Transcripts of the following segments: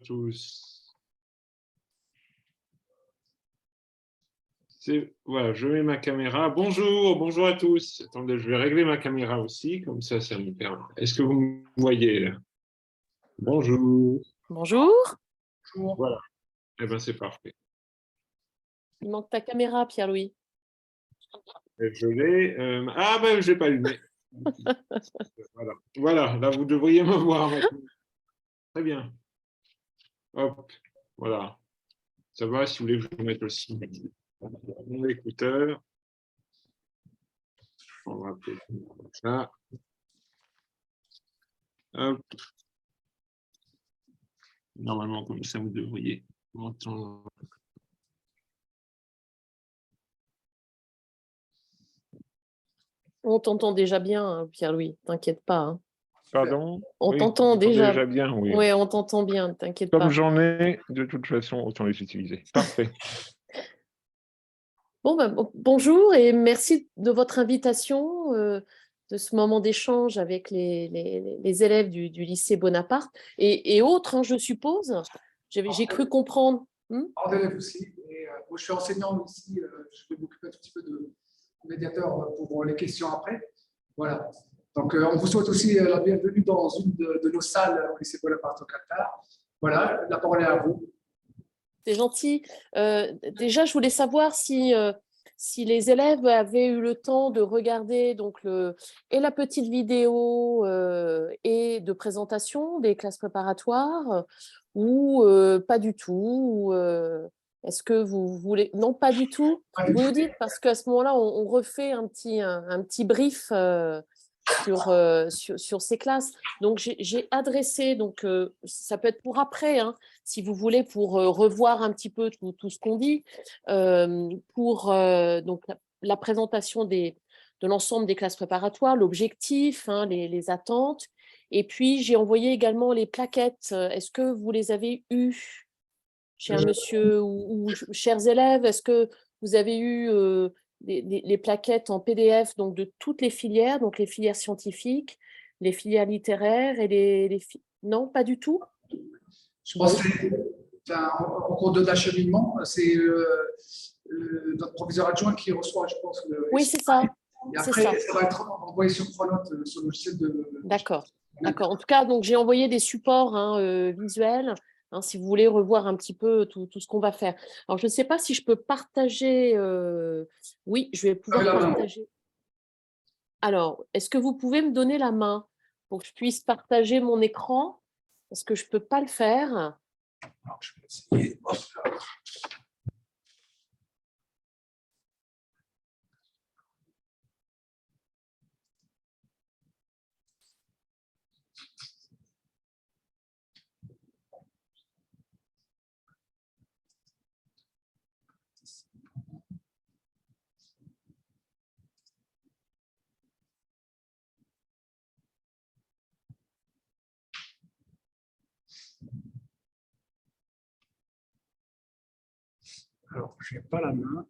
Tous. Voilà, je mets ma caméra. Bonjour à tous. Attendez, je vais régler ma caméra aussi, comme ça me permet. Est-ce que vous me voyez là? Bonjour. Bonjour. Voilà. Eh bien, c'est parfait. Il manque ta caméra, Pierre-Louis. Je l'ai. Ah ben, je n'ai pas allumé. Voilà, là, vous devriez me voir maintenant. Très bien. Hop, voilà. Ça va, si vous voulez que je vous mette aussi mon écouteur. On va appeler ça. Hop. Normalement, comme ça, vous devriez m'entendre. On t'entend déjà bien, hein, Pierre-Louis, t'inquiète pas. Hein. Pardon? On Oui, t'entend déjà bien, oui. Oui, on t'entend bien, t'inquiète pas. Comme j'en ai, de toute façon, autant les utiliser. Parfait. Bon, bonjour et merci de votre invitation, de ce moment d'échange avec les élèves du lycée Bonaparte et autres, hein, je suppose. J'ai cru comprendre. En élève aussi. Et, moi, je suis enseignant ici. Je vais m'occuper un tout petit peu de médiateur pour les questions après. Voilà. Donc, on vous souhaite aussi la bienvenue dans une de nos salles au lycée Bonaparte au Qatar. Voilà, la parole est à vous. C'est gentil. Déjà, je voulais savoir si les élèves avaient eu le temps de regarder donc et la petite vidéo et de présentation des classes préparatoires ou pas du tout. Est-ce que vous voulez… Non, pas du tout. Vous nous dites parce qu'à ce moment-là, on refait un petit brief sur ces classes. Donc, j'ai adressé, donc ça peut être pour après, hein, si vous voulez, pour revoir un petit peu tout ce qu'on dit, pour donc, la présentation de l'ensemble des classes préparatoires, l'objectif, hein, les attentes. Et puis, j'ai envoyé également les plaquettes. Est-ce que vous les avez eues, cher monsieur ou chers élèves? Est-ce que vous avez eu les plaquettes en PDF donc de toutes les filières, donc les filières scientifiques, les filières littéraires et Non, pas du tout. Je pense que c'est en cours d'acheminement. C'est notre proviseur adjoint qui reçoit, je pense. Oui, c'est ça. Et après, ça va être envoyé sur Pronote, sur le logiciel de… D'accord. D'accord. En tout cas, donc j'ai envoyé des supports visuels. Hein, si vous voulez revoir un petit peu tout ce qu'on va faire. Alors, je ne sais pas si je peux partager. Oui, je vais pouvoir partager. Alors, est-ce que vous pouvez me donner la main pour que je puisse partager mon écran? Parce que je ne peux pas le faire. Alors, je vais essayer. Hop là. Alors, je n'ai pas la main.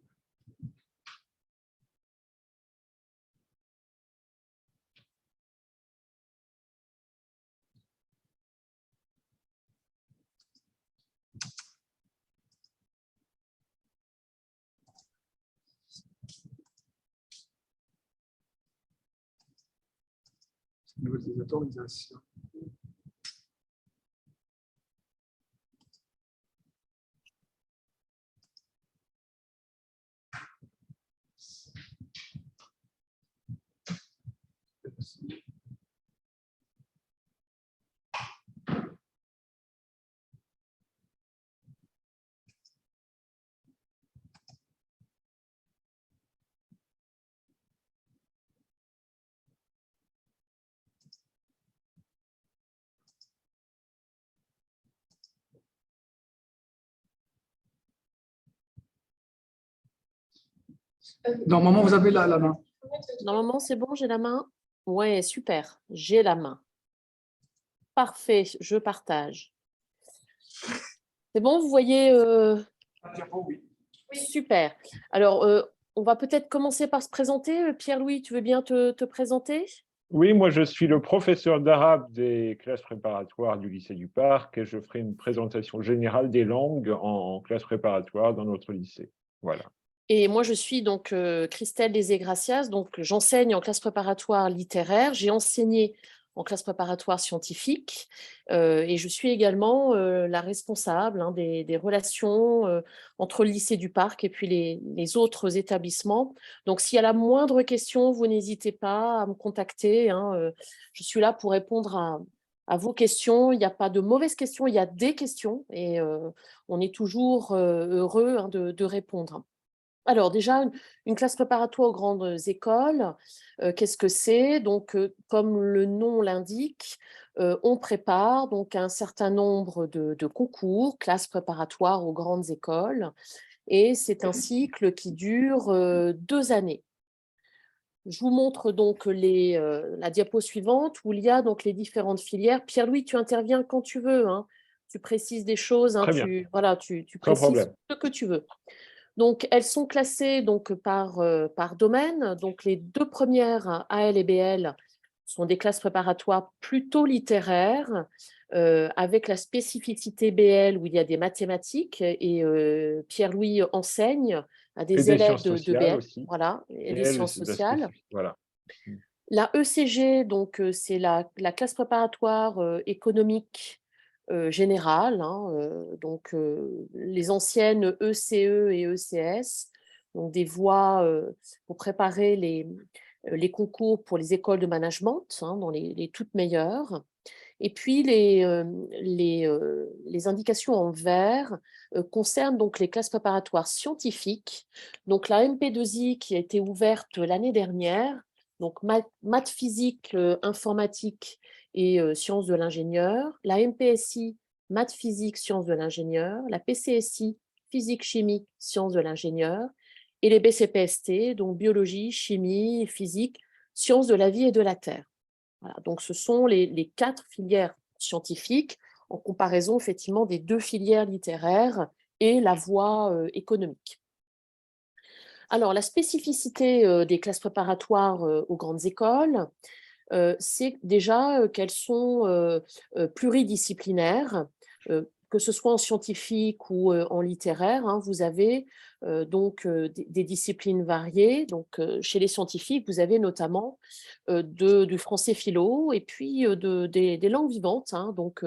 Au niveau des autorisations. Normalement, vous avez la main. Normalement, c'est bon, j'ai la main? Ouais, super, j'ai la main. Parfait, je partage. C'est bon, vous voyez Oui. super. Alors, on va peut-être commencer par se présenter. Pierre-Louis, tu veux bien te présenter? Oui, moi je suis le professeur d'arabe des classes préparatoires du lycée du Parc et je ferai une présentation générale des langues en classe préparatoire dans notre lycée. Voilà. Et moi, je suis donc Christelle Desaigracias, donc j'enseigne en classe préparatoire littéraire. J'ai enseigné en classe préparatoire scientifique et je suis également la responsable des relations entre le lycée du Parc et puis les autres établissements. Donc, s'il y a la moindre question, vous n'hésitez pas à me contacter. Je suis là pour répondre à vos questions. Il n'y a pas de mauvaises questions, il y a des questions et on est toujours heureux de répondre. Alors déjà, une classe préparatoire aux grandes écoles, qu'est-ce que c'est? Donc, comme le nom l'indique, on prépare donc un certain nombre de concours, classes préparatoires aux grandes écoles, et c'est un cycle qui dure 2 années. Je vous montre donc la diapo suivante où il y a donc les différentes filières. Pierre-Louis, tu interviens quand tu veux, hein. Tu précises des choses, hein, Très bien, tu sans précises problème. ce que tu veux. Donc, elles sont classées donc, par domaine. Donc, les 2 premières, AL et BL, sont des classes préparatoires plutôt littéraires, avec la spécificité BL où il y a des mathématiques et Pierre-Louis enseigne à Et des des élèves sciences de sociales BL, aussi. voilà, et Et des elle, sciences c'est de la sociales. spécifique. Voilà. La ECG, donc, c'est la classe préparatoire économique générale, donc les anciennes ECE et ECS, donc des voies pour préparer les concours pour les écoles de management, dans les toutes meilleures. Et puis les indications en vert concernent donc les classes préparatoires scientifiques. Donc la MP2I qui a été ouverte l'année dernière, donc maths, physique, informatique et sciences de l'ingénieur, la MPSI, maths, physique, sciences de l'ingénieur, la PCSI, physique, chimie, sciences de l'ingénieur, et les BCPST, donc biologie, chimie, physique, sciences de la vie et de la terre. Voilà, donc ce sont les 4 filières scientifiques en comparaison effectivement des 2 filières littéraires et la voie économique. Alors la spécificité des classes préparatoires aux grandes écoles, c'est déjà qu'elles sont pluridisciplinaires, que ce soit en scientifique ou en littéraire, vous avez donc des disciplines variées. Donc, chez les scientifiques, vous avez notamment du français philo et puis des langues vivantes, donc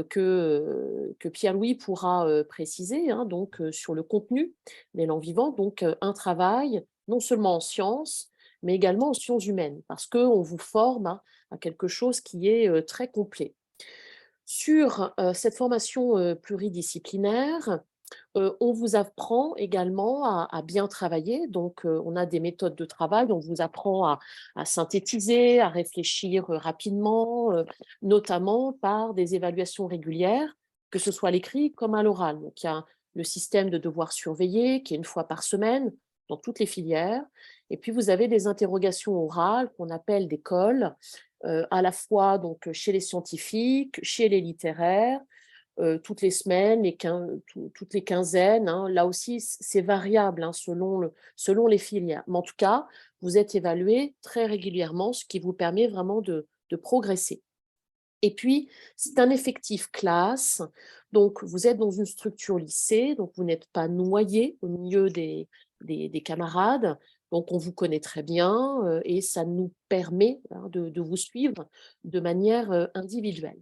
que Pierre-Louis pourra préciser, donc sur le contenu des langues vivantes. Donc, un travail non seulement en sciences, mais également en sciences humaines, parce qu'on vous forme à quelque chose qui est très complet. Sur cette formation pluridisciplinaire, on vous apprend également à bien travailler. Donc, on a des méthodes de travail, on vous apprend à synthétiser, à réfléchir rapidement, notamment par des évaluations régulières, que ce soit à l'écrit comme à l'oral. Donc, il y a le système de devoir surveiller qui est 1 fois par semaine dans toutes les filières. Et puis, vous avez des interrogations orales qu'on appelle des cols, à la fois donc, chez les scientifiques, chez les littéraires, toutes les semaines, toutes les quinzaines. Là aussi, c'est variable selon les filières. Mais en tout cas, vous êtes évalué très régulièrement, ce qui vous permet vraiment de progresser. Et puis, c'est un effectif classe. Donc, vous êtes dans une structure lycée, donc vous n'êtes pas noyé au milieu des camarades. Donc, on vous connaît très bien et ça nous permet de vous suivre de manière individuelle.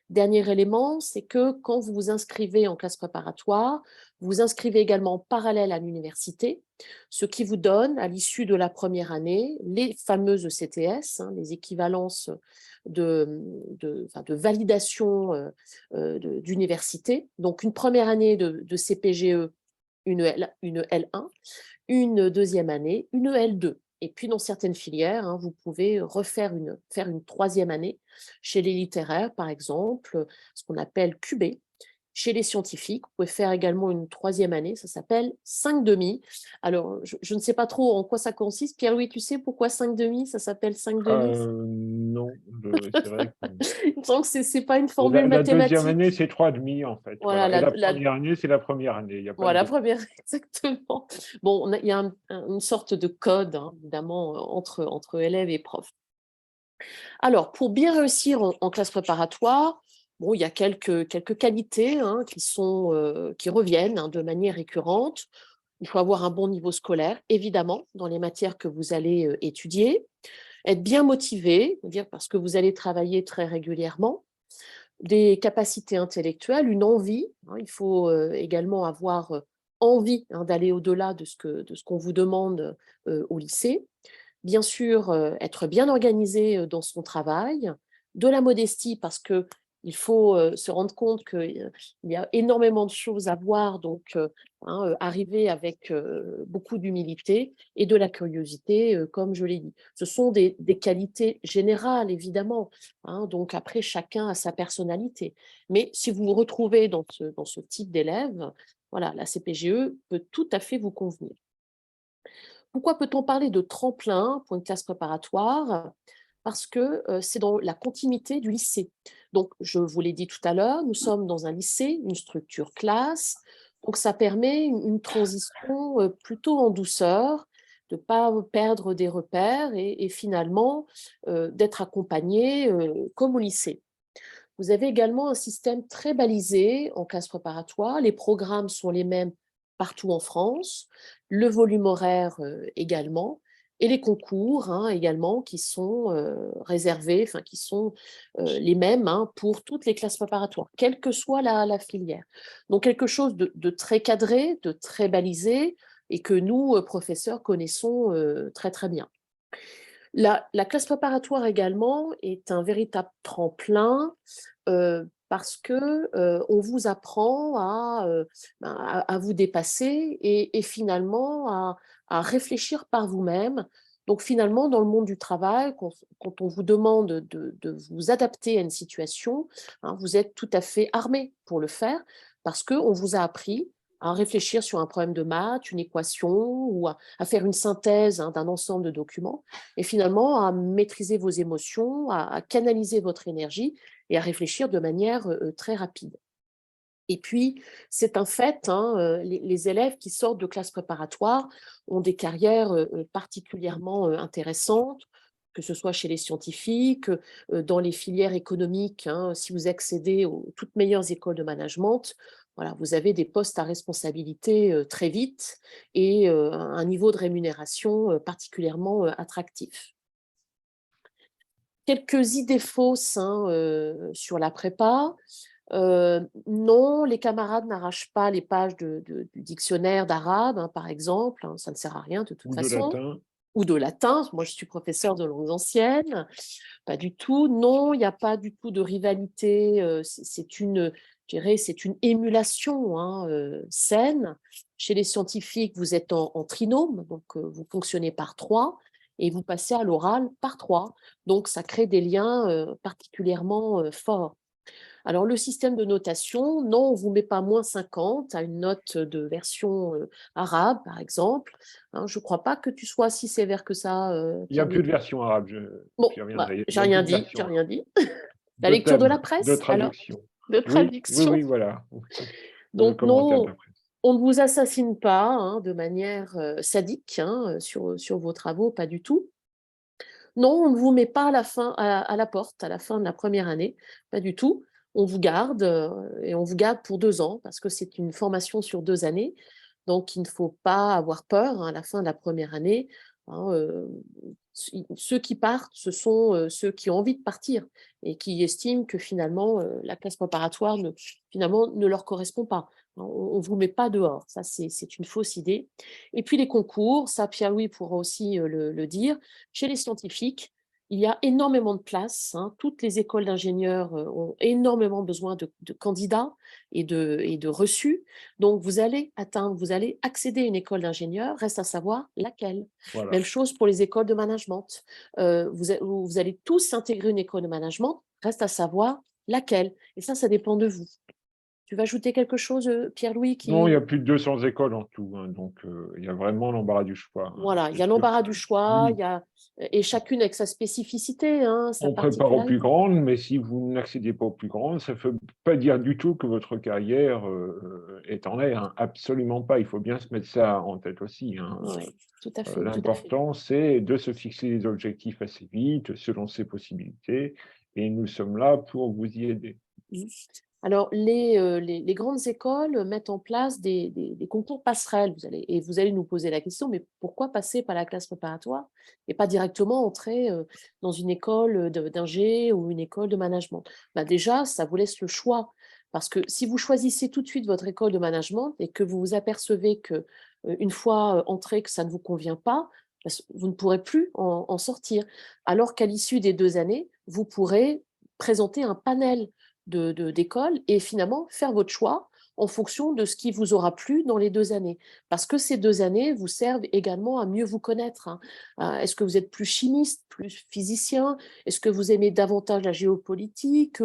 Dernier élément, c'est que quand vous vous inscrivez en classe préparatoire, vous vous inscrivez également en parallèle à l'université, ce qui vous donne, à l'issue de la première année, les fameuses CTS, les équivalences de validation d'université. Donc, une première année de CPGE, une L1, une deuxième année, une L2. Et puis, dans certaines filières, vous pouvez faire une troisième année chez les littéraires, par exemple, ce qu'on appelle QB. Chez les scientifiques, vous pouvez faire également une 3e année, ça s'appelle 5,5. Alors, je ne sais pas trop en quoi ça consiste. Pierre-Louis, tu sais pourquoi 5,5? Ça s'appelle 5,5? Non, c'est vrai que Il me semble que ce n'est pas une et formule la deuxième mathématique. année, c'est 3,5 en fait. Voilà, Voilà. Et la première année, c'est la première année. Il n'y a pas voilà, de... première, exactement. Bon, il y a une sorte de code, hein, évidemment, entre élèves et profs. Alors, pour bien réussir en classe préparatoire, bon, il y a quelques qualités, hein, qui reviennent, hein, de manière récurrente. Il faut avoir un bon niveau scolaire, évidemment, dans les matières que vous allez étudier. Être bien motivé, c'est-à-dire parce que vous allez travailler très régulièrement. Des capacités intellectuelles, une envie, hein, il faut également avoir envie, hein, d'aller au-delà de ce qu'on vous demande au lycée. Bien sûr, être bien organisé dans son travail, de la modestie parce que il faut se rendre compte qu'il y a énormément de choses à voir, donc hein, arriver avec beaucoup d'humilité et de la curiosité, comme je l'ai dit. Ce sont des qualités générales, évidemment, hein, donc après, chacun a sa personnalité. Mais si vous vous retrouvez dans ce type d'élève, voilà, la CPGE peut tout à fait vous convenir. Pourquoi peut-on parler de tremplin pour une classe préparatoire? Parce que c'est dans la continuité du lycée. Donc, je vous l'ai dit tout à l'heure, nous sommes dans un lycée, une structure classe, donc ça permet une transition plutôt en douceur, de ne pas perdre des repères et finalement d'être accompagné comme au lycée. Vous avez également un système très balisé en classe préparatoire. Les programmes sont les mêmes partout en France, le volume horaire également, et les concours, hein, également qui sont réservés, enfin qui sont les mêmes, hein, pour toutes les classes préparatoires, quelle que soit la filière. Donc quelque chose de très cadré, de très balisé, et que nous, professeurs, connaissons très très bien. La classe préparatoire également est un véritable tremplin parce que on vous apprend à vous dépasser et finalement à réfléchir par vous-même. Donc finalement, dans le monde du travail, quand on vous demande de vous adapter à une situation, hein, vous êtes tout à fait armé pour le faire parce qu'on vous a appris à réfléchir sur un problème de maths, une équation, ou à faire une synthèse, hein, d'un ensemble de documents, et finalement à maîtriser vos émotions, à canaliser votre énergie et à réfléchir de manière très rapide. Et puis, c'est un fait, hein, les élèves qui sortent de classes préparatoires ont des carrières particulièrement intéressantes, que ce soit chez les scientifiques, dans les filières économiques, hein, si vous accédez aux toutes meilleures écoles de management, voilà, vous avez des postes à responsabilité très vite et un niveau de rémunération particulièrement attractif. Quelques idées fausses, hein, sur la prépa. Non, les camarades n'arrachent pas les pages du dictionnaire d'arabe, hein, par exemple, hein, ça ne sert à rien de toute Ou de façon, latin. ou de latin. Moi, je suis professeure de langues anciennes, pas du tout. Non, il n'y a pas du tout de rivalité. Je dirais, c'est une émulation, hein, saine. Chez les scientifiques, vous êtes en trinôme, donc vous fonctionnez par 3 et vous passez à l'oral par 3. Donc, ça crée des liens particulièrement forts. Alors, le système de notation, non, on ne vous met pas moins 50 à une note de version arabe, par exemple. Hein, je ne crois pas que tu sois si sévère que ça, Il n'y a plus Pierre-Louis. de version arabe, Bon, j'y bah, reviendrai. Il j'ai n'y a plus rien de dit, j'ai version rien arabe. dit. La De lecture de la thème, de presse, alors, traduction. de Oui, oui, traduction. oui, voilà. Le Donc, commentaire de non, la presse. on ne vous assassine pas, hein, de manière sadique, hein, sur vos travaux, pas du tout. Non, on ne vous met pas à la porte à la fin de la première année, pas du tout. On vous garde et on vous garde pour 2 ans parce que c'est une formation sur 2 années. Donc, il ne faut pas avoir peur, hein, à la fin de la première année, hein, ceux qui partent, ce sont ceux qui ont envie de partir et qui estiment que finalement, la classe préparatoire finalement, ne leur correspond pas. On ne vous met pas dehors, ça c'est une fausse idée. Et puis les concours, ça Pierre-Louis pourra aussi le dire, chez les scientifiques, il y a énormément de place, hein. Toutes les écoles d'ingénieurs ont énormément besoin de candidats et de reçus. Donc, vous allez accéder à une école d'ingénieur, reste à savoir laquelle. Voilà. Même chose pour les écoles de management. Vous allez tous intégrer une école de management, reste à savoir laquelle. Et ça dépend de vous. Tu vas ajouter quelque chose, Pierre-Louis, Non, il y qui... a plus de 200 écoles en tout, hein, donc il y a vraiment l'embarras du choix, hein. Voilà, il C'est y a sûr l'embarras que du choix, oui, et chacune avec sa spécificité, hein, sa on prépare aux plus particularité. grandes, mais si vous n'accédez pas aux plus grandes, ça ne veut pas dire du tout que votre carrière est en l'air, hein. Absolument pas. Il faut bien se mettre ça en tête aussi, hein. Oui, tout à fait, tout à fait. L'important, c'est de se fixer des objectifs assez vite, selon ses possibilités, et nous sommes là pour vous y aider. Mmh. Alors, les grandes écoles mettent en place des concours passerelles. Vous allez nous poser la question, mais pourquoi passer par la classe préparatoire et pas directement entrer dans une école d'ingé ou une école de management? Bah déjà, ça vous laisse le choix. Parce que si vous choisissez tout de suite votre école de management et que vous vous apercevez que une fois entré que ça ne vous convient pas, vous ne pourrez plus en sortir. Alors qu'à l'issue des 2 années, vous pourrez présenter un panel d'école et finalement faire votre choix en fonction de ce qui vous aura plu dans les 2 années. Parce que ces 2 années vous servent également à mieux vous connaître, hein. Est-ce que vous êtes plus chimiste, plus physicien? Est-ce que vous aimez davantage la géopolitique?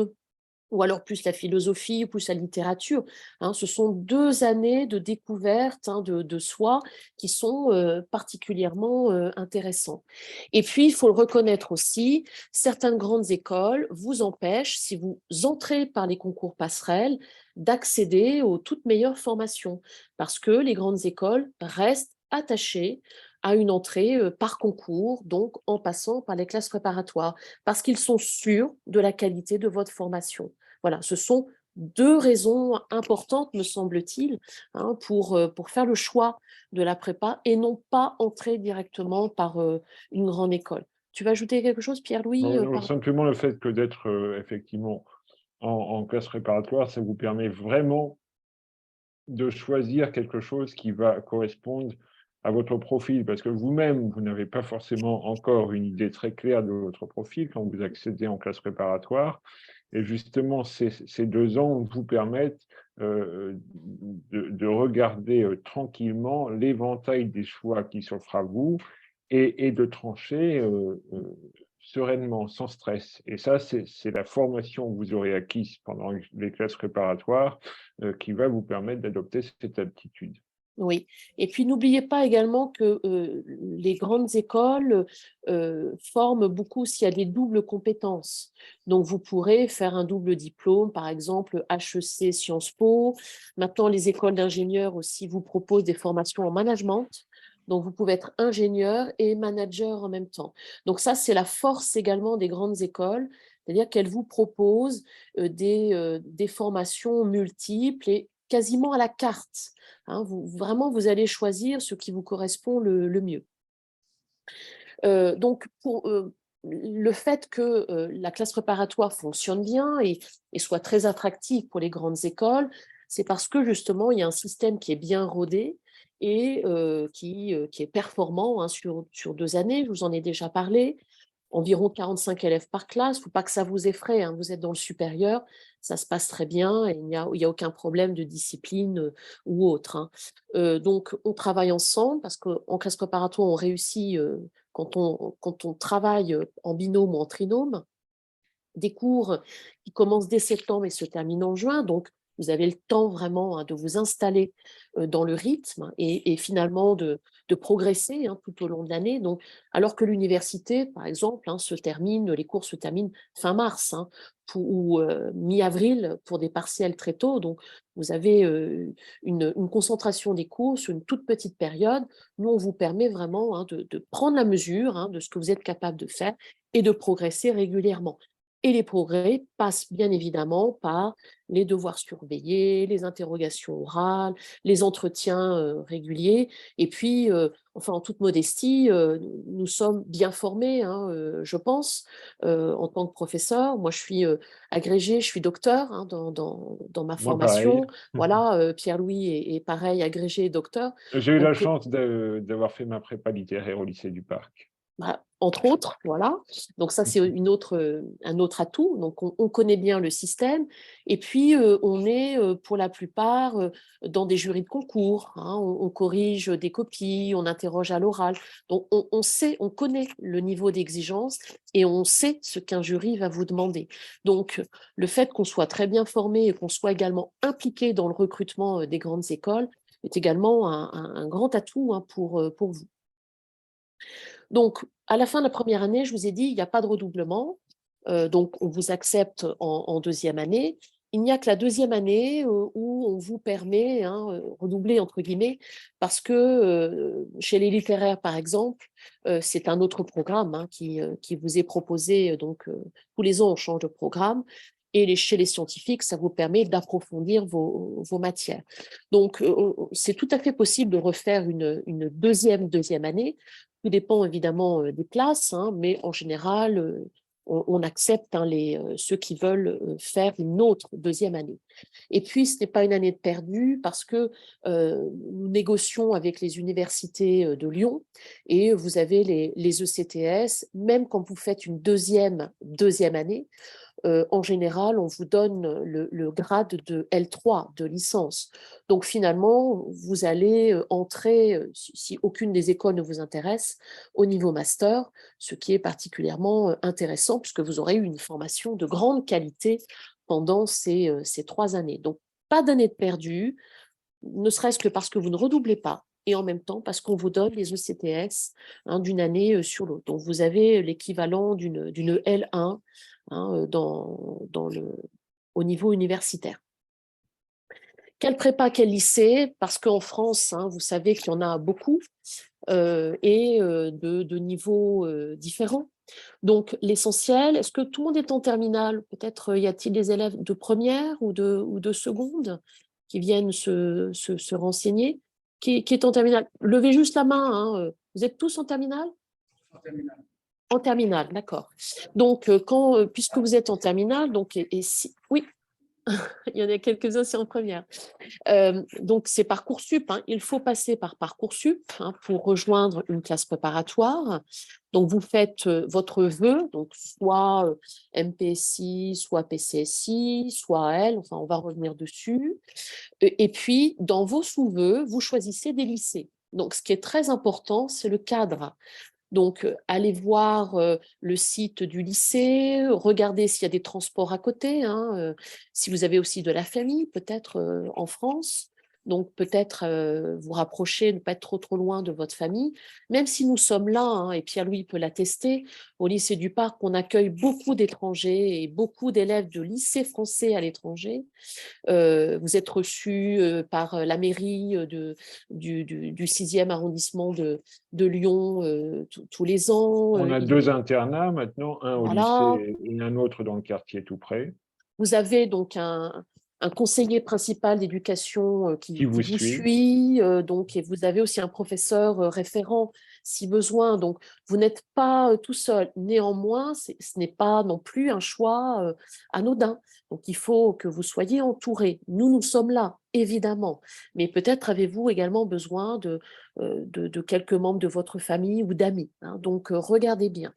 Ou alors plus la philosophie, plus la littérature, hein. Ce sont 2 années de découverte, hein, de soi qui sont particulièrement intéressantes. Et puis, il faut le reconnaître aussi, certaines grandes écoles vous empêchent, si vous entrez par les concours passerelles, d'accéder aux toutes meilleures formations, parce que les grandes écoles restent attachées à une entrée par concours, donc en passant par les classes préparatoires, parce qu'ils sont sûrs de la qualité de votre formation. Voilà, ce sont 2 raisons importantes, me semble-t-il, hein, pour faire le choix de la prépa et non pas entrer directement par une grande école. Tu vas ajouter quelque chose, Pierre-Louis, Non, simplement le fait que d'être effectivement en classe préparatoire, ça vous permet vraiment de choisir quelque chose qui va correspondre à votre profil, parce que vous-même, vous n'avez pas forcément encore une idée très claire de votre profil quand vous accédez en classe préparatoire. Et justement, ces 2 ans vous permettent de regarder tranquillement l'éventail des choix qui s'offrent à vous et de trancher sereinement, sans stress. Et ça, c'est la formation que vous aurez acquise pendant les classes préparatoires qui va vous permettre d'adopter cette aptitude. Oui, et puis n'oubliez pas également que les grandes écoles forment beaucoup s'il y a des doubles compétences. Donc, vous pourrez faire un double diplôme, par exemple HEC Sciences Po. Maintenant, les écoles d'ingénieurs aussi vous proposent des formations en management. Donc, vous pouvez être ingénieur et manager en même temps. Donc, ça, c'est la force également des grandes écoles, c'est-à-dire qu'elles vous proposent des formations multiples et quasiment à la carte. Hein, vraiment, vous allez choisir ce qui vous correspond le mieux. Donc, pour le fait que la classe préparatoire fonctionne bien et soit très attractive pour les grandes écoles, c'est parce que justement, il y a un système qui est bien rodé et qui est performant, hein, sur 2 années. Je vous en ai déjà parlé. Environ 45 élèves par classe. Il ne faut pas que ça vous effraie, hein. Vous êtes dans le supérieur, ça se passe très bien et il y a aucun problème de discipline ou autre, hein. Donc, on travaille ensemble parce qu'en classe préparatoire, on réussit quand on travaille en binôme ou en trinôme. Des cours qui commencent dès septembre et se terminent en juin. Donc, vous avez le temps vraiment, hein, de vous installer dans le rythme et finalement de progresser, hein, tout au long de l'année. Donc, alors que l'université, par exemple, hein, les cours se terminent fin mars, hein, ou mi-avril pour des partiels très tôt. Donc, vous avez une concentration des cours sur une toute petite période. Nous, on vous permet vraiment, hein, de prendre la mesure, hein, de ce que vous êtes capable de faire et de progresser régulièrement. Et les progrès passent bien évidemment par les devoirs surveillés, les interrogations orales, les entretiens réguliers. Et puis, enfin, en toute modestie, nous sommes bien formés, hein, je pense, en tant que professeur. Moi, je suis agrégée, je suis docteur, hein, dans ma Moi, pareil. formation. Voilà, Pierre-Louis est pareil, agrégé et docteur. J'ai eu la Donc, chance d'avoir fait ma prépa littéraire au lycée du Parc. entre autres, voilà. Donc ça, c'est un autre atout. Donc on connaît bien le système. Et puis, on est pour la plupart dans des jurys de concours, hein. On corrige des copies, on interroge à l'oral. Donc on sait, on connaît le niveau d'exigence et on sait ce qu'un jury va vous demander. Donc le fait qu'on soit très bien formé et qu'on soit également impliqué dans le recrutement des grandes écoles est également un grand atout, hein, pour vous. Donc, à la fin de la première année, je vous ai dit, il n'y a pas de redoublement. Donc, on vous accepte en deuxième année. Il n'y a que la deuxième année où on vous permet, hein, redoubler entre guillemets, parce que chez les littéraires, par exemple, c'est un autre programme, hein, qui vous est proposé. Donc, tous les ans, on change de programme. Et chez les scientifiques, ça vous permet d'approfondir vos matières. Donc, c'est tout à fait possible de refaire une deuxième année. Tout dépend évidemment des classes, hein, mais en général, on accepte, hein, ceux qui veulent faire une autre deuxième année. Et puis, ce n'est pas une année de perdue parce que nous négocions avec les universités de Lyon et vous avez les ECTS, même quand vous faites une deuxième année, en général, on vous donne le grade de L3 de licence. Donc finalement, vous allez entrer, si aucune des écoles ne vous intéresse, au niveau master, ce qui est particulièrement intéressant puisque vous aurez eu une formation de grande qualité pendant ces 3 années. Donc, pas d'année de perdue, ne serait-ce que parce que vous ne redoublez pas et en même temps parce qu'on vous donne les ECTS, hein, d'une année sur l'autre. Donc, vous avez l'équivalent d'une L1, hein, au niveau universitaire. Quelle prépa, quel lycée? Parce qu'en France, hein, vous savez qu'il y en a beaucoup et de niveaux différents. Donc, l'essentiel, est-ce que tout le monde est en terminale? Peut-être y a-t-il des élèves de première ou de seconde qui viennent se renseigner? Qui est en terminale? Levez juste la main, hein. Vous êtes tous en terminale? En terminale. En terminale, d'accord. Donc, puisque vous êtes en terminale, donc, oui, il y en a quelques-uns, c'est en première. Donc, c'est Parcoursup, hein. Il faut passer par Parcoursup, hein, pour rejoindre une classe préparatoire. Donc, vous faites votre vœu, donc soit MPSI, soit PCSI, soit AL, enfin, on va revenir dessus. Et puis, dans vos sous-vœux, vous choisissez des lycées. Donc, ce qui est très important, c'est le cadre. Donc, allez voir le site du lycée, regardez s'il y a des transports à côté, hein, si vous avez aussi de la famille, peut-être en France. Donc, peut-être vous rapprocher, ne pas être trop loin de votre famille. Même si nous sommes là, hein, et Pierre-Louis peut l'attester, au lycée du Parc, on accueille beaucoup d'étrangers et beaucoup d'élèves de lycées français à l'étranger. Vous êtes reçu par la mairie du 6e arrondissement de Lyon tous les ans. On a 2 internats maintenant, un au Voilà. lycée et un autre dans le quartier tout près. Vous avez donc un conseiller principal d'éducation Qui qui vous vous suit. suit, donc, et vous avez aussi un professeur référent si besoin. Donc, vous n'êtes pas tout seul. Néanmoins, ce n'est pas non plus un choix anodin. Donc, il faut que vous soyez entouré. Nous sommes là, évidemment. Mais peut-être avez-vous également besoin de quelques membres de votre famille ou d'amis, hein. Donc, regardez bien.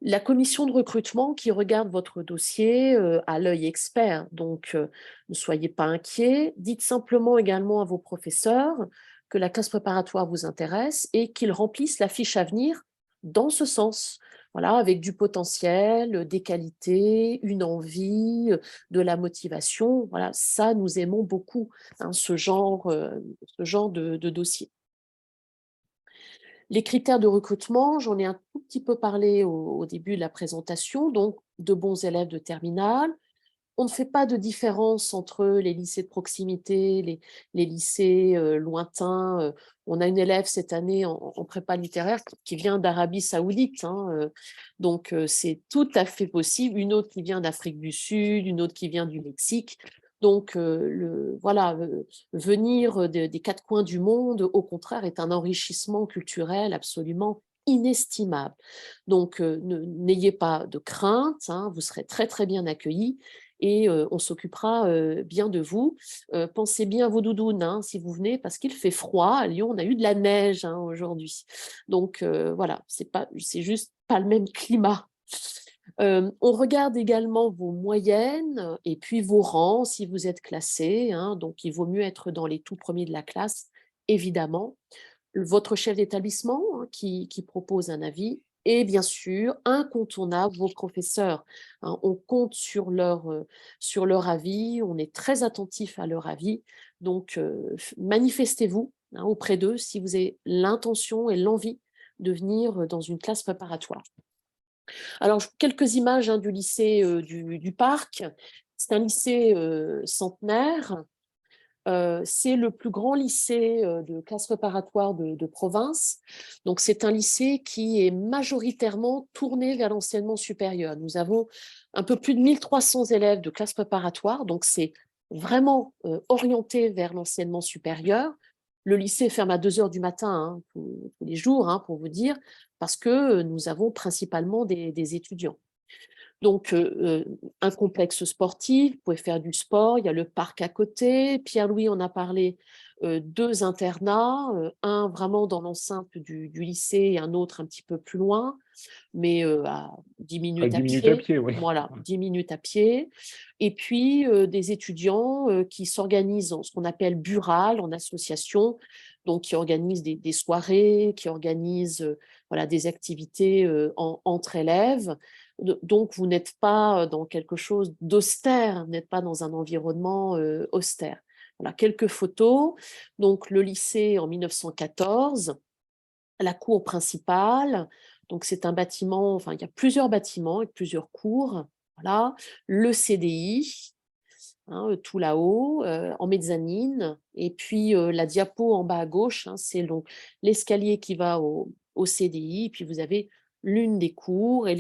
La commission de recrutement qui regarde votre dossier à l'œil expert, donc ne soyez pas inquiets. Dites simplement également à vos professeurs que la classe préparatoire vous intéresse et qu'ils remplissent la fiche à venir dans ce sens. Voilà, avec du potentiel, des qualités, une envie, de la motivation. Voilà, ça, nous aimons beaucoup, hein, ce genre de dossier. Les critères de recrutement, j'en ai un tout petit peu parlé au début de la présentation, donc de bons élèves de terminale. On ne fait pas de différence entre les lycées de proximité, les lycées lointains. On a une élève cette année en prépa littéraire qui vient d'Arabie Saoudite, hein, donc c'est tout à fait possible. Une autre qui vient d'Afrique du Sud, une autre qui vient du Mexique. Donc, voilà, venir des 4 coins du monde, au contraire, est un enrichissement culturel absolument inestimable. Donc, n'ayez pas de crainte, hein, vous serez très, très bien accueillis. et on s'occupera bien de vous. Pensez bien à vos doudounes hein, si vous venez, parce qu'il fait froid. À Lyon, on a eu de la neige hein, aujourd'hui. Donc voilà, c'est juste pas le même climat. On regarde également vos moyennes et puis vos rangs si vous êtes classé. Hein, donc, il vaut mieux être dans les tout premiers de la classe, évidemment. Votre chef d'établissement hein, qui propose un avis et bien sûr, incontournable, vos professeurs. Hein, on compte sur leur avis, on est très attentif à leur avis. Donc, manifestez-vous hein, auprès d'eux si vous avez l'intention et l'envie de venir dans une classe préparatoire. Alors, quelques images hein, du lycée du Parc. C'est un lycée centenaire. C'est le plus grand lycée de classe préparatoire de province. Donc, c'est un lycée qui est majoritairement tourné vers l'enseignement supérieur. Nous avons un peu plus de 1300 élèves de classe préparatoire. Donc, c'est vraiment orienté vers l'enseignement supérieur. Le lycée ferme à 2 heures du matin hein, tous les jours, hein, pour vous dire, parce que nous avons principalement des étudiants. Donc, un complexe sportif, vous pouvez faire du sport, il y a le parc à côté. Pierre-Louis en a parlé, 2 internats, un vraiment dans l'enceinte du lycée et un autre un petit peu plus loin, mais à 10 À minutes à 10 minutes à pied. pied, oui. Voilà, 10 minutes à pied. Et puis, des étudiants qui s'organisent en ce qu'on appelle bural, en association, donc qui organisent des soirées, qui organisent voilà, des activités entre élèves. Donc, vous n'êtes pas dans quelque chose d'austère, vous n'êtes pas dans un environnement austère. Voilà, quelques photos. Donc, le lycée en 1914, la cour principale. Donc, c'est un bâtiment, enfin, il y a plusieurs bâtiments avec plusieurs cours. Voilà, le CDI, hein, tout là-haut, en mezzanine. Et puis, la diapo en bas à gauche, hein, c'est donc l'escalier qui va au CDI. Et puis, vous avez l'une des cours et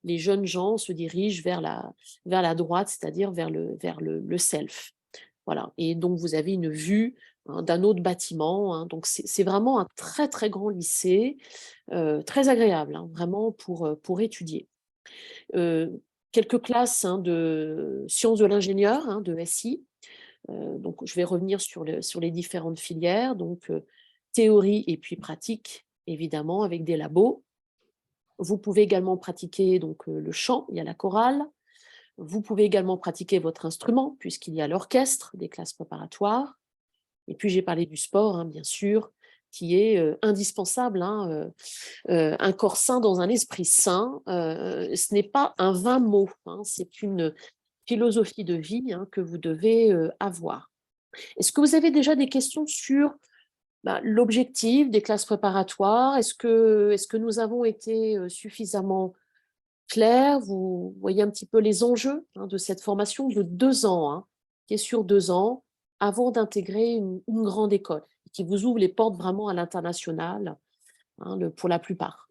les jeunes gens se dirigent vers la droite, c'est-à-dire vers le self. Voilà. Et donc, vous avez une vue hein, d'un autre bâtiment. Hein. Donc, c'est vraiment un très, très grand lycée, très agréable, hein, vraiment pour étudier. Quelques classes hein, de sciences de l'ingénieur, hein, de SI. Donc, je vais revenir sur les différentes filières. Donc, théorie et puis pratique, évidemment, avec des labos. Vous pouvez également pratiquer donc, le chant, il y a la chorale. Vous pouvez également pratiquer votre instrument, puisqu'il y a l'orchestre des classes préparatoires. Et puis, j'ai parlé du sport, hein, bien sûr, qui est indispensable. Hein, un corps sain dans un esprit sain, ce n'est pas un vain mot, hein, c'est une philosophie de vie hein, que vous devez avoir. Est-ce que vous avez déjà des questions sur l'objectif des classes préparatoires? Est-ce que nous avons été suffisamment clairs? Vous voyez un petit peu les enjeux hein, de cette formation de 2 ans, hein, qui est sur 2 ans, avant d'intégrer une grande école, qui vous ouvre les portes vraiment à l'international, hein, pour la plupart.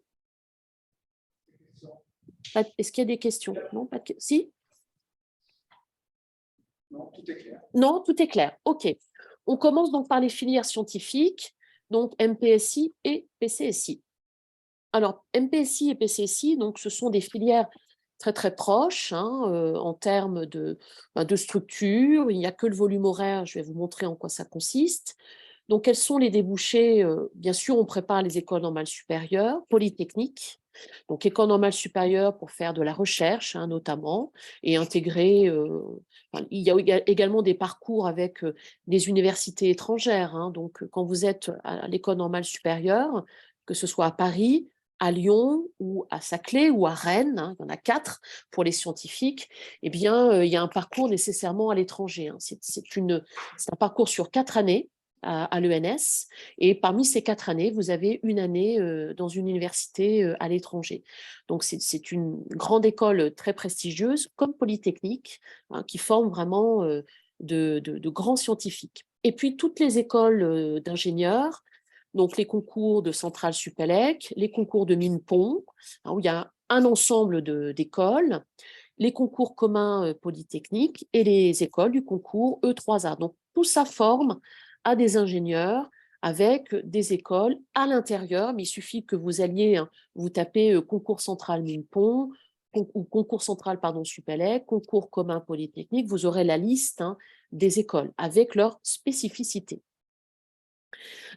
Est-ce qu'il y a des questions? Non, pas de... Si? Non, tout est clair. Non, tout est clair. OK. On commence donc par les filières scientifiques, donc MPSI et PCSI. Alors, MPSI et PCSI, donc, ce sont des filières très, très proches hein, en termes de structure. Il n'y a que le volume horaire. Je vais vous montrer en quoi ça consiste. Donc, quels sont les débouchés? Bien sûr, on prépare les écoles normales supérieures, polytechniques. Donc, école normale supérieure pour faire de la recherche, hein, notamment, et intégrer... il y a également des parcours avec des universités étrangères. Hein. Donc, quand vous êtes à l'école normale supérieure, que ce soit à Paris, à Lyon ou à Saclay ou à Rennes, hein, il y en a 4 pour les scientifiques, eh bien, il y a un parcours nécessairement à l'étranger. Hein. C'est un parcours sur 4 années à l'ENS, et parmi ces 4 années, vous avez une année dans une université à l'étranger. Donc, c'est une grande école très prestigieuse, comme Polytechnique, hein, qui forme vraiment de grands scientifiques. Et puis, toutes les écoles d'ingénieurs, donc les concours de Centrale Supélec, les concours de Mines-Pont, hein, où il y a un ensemble d'écoles, les concours communs polytechniques et les écoles du concours E3A. Donc, tout ça forme à des ingénieurs avec des écoles à l'intérieur, mais il suffit que vous alliez, hein, vous tapez concours central Mines-Pont, ou concours central, pardon, Supélec, concours commun Polytechnique, vous aurez la liste des écoles avec leurs spécificités.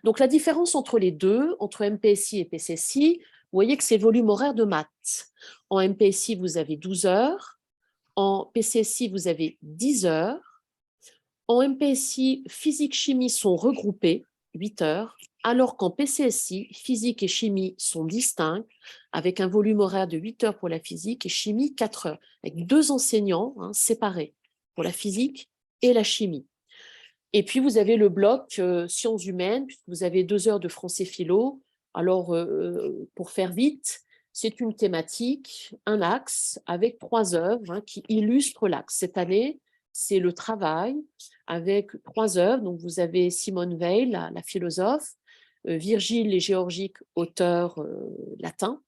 Donc, la différence entre les deux, entre MPSI et PCSI, vous voyez que c'est volume horaire de maths. En MPSI, vous avez 12 heures. En PCSI, vous avez 10 heures. En MPSI, physique, chimie sont regroupés, 8 heures, alors qu'en PCSI, physique et chimie sont distincts, avec un volume horaire de 8 heures pour la physique et chimie 4 heures, avec 2 enseignants séparés pour la physique et la chimie. Et puis, vous avez le bloc sciences humaines, puisque vous avez 2 heures de français philo. Alors, pour faire vite, c'est une thématique, un axe, avec 3 œuvres qui illustrent l'axe. Cette année, c'est le travail, avec 3 œuvres. Donc, vous avez Simone Weil, la philosophe, Virgile et Géorgique, auteur latin,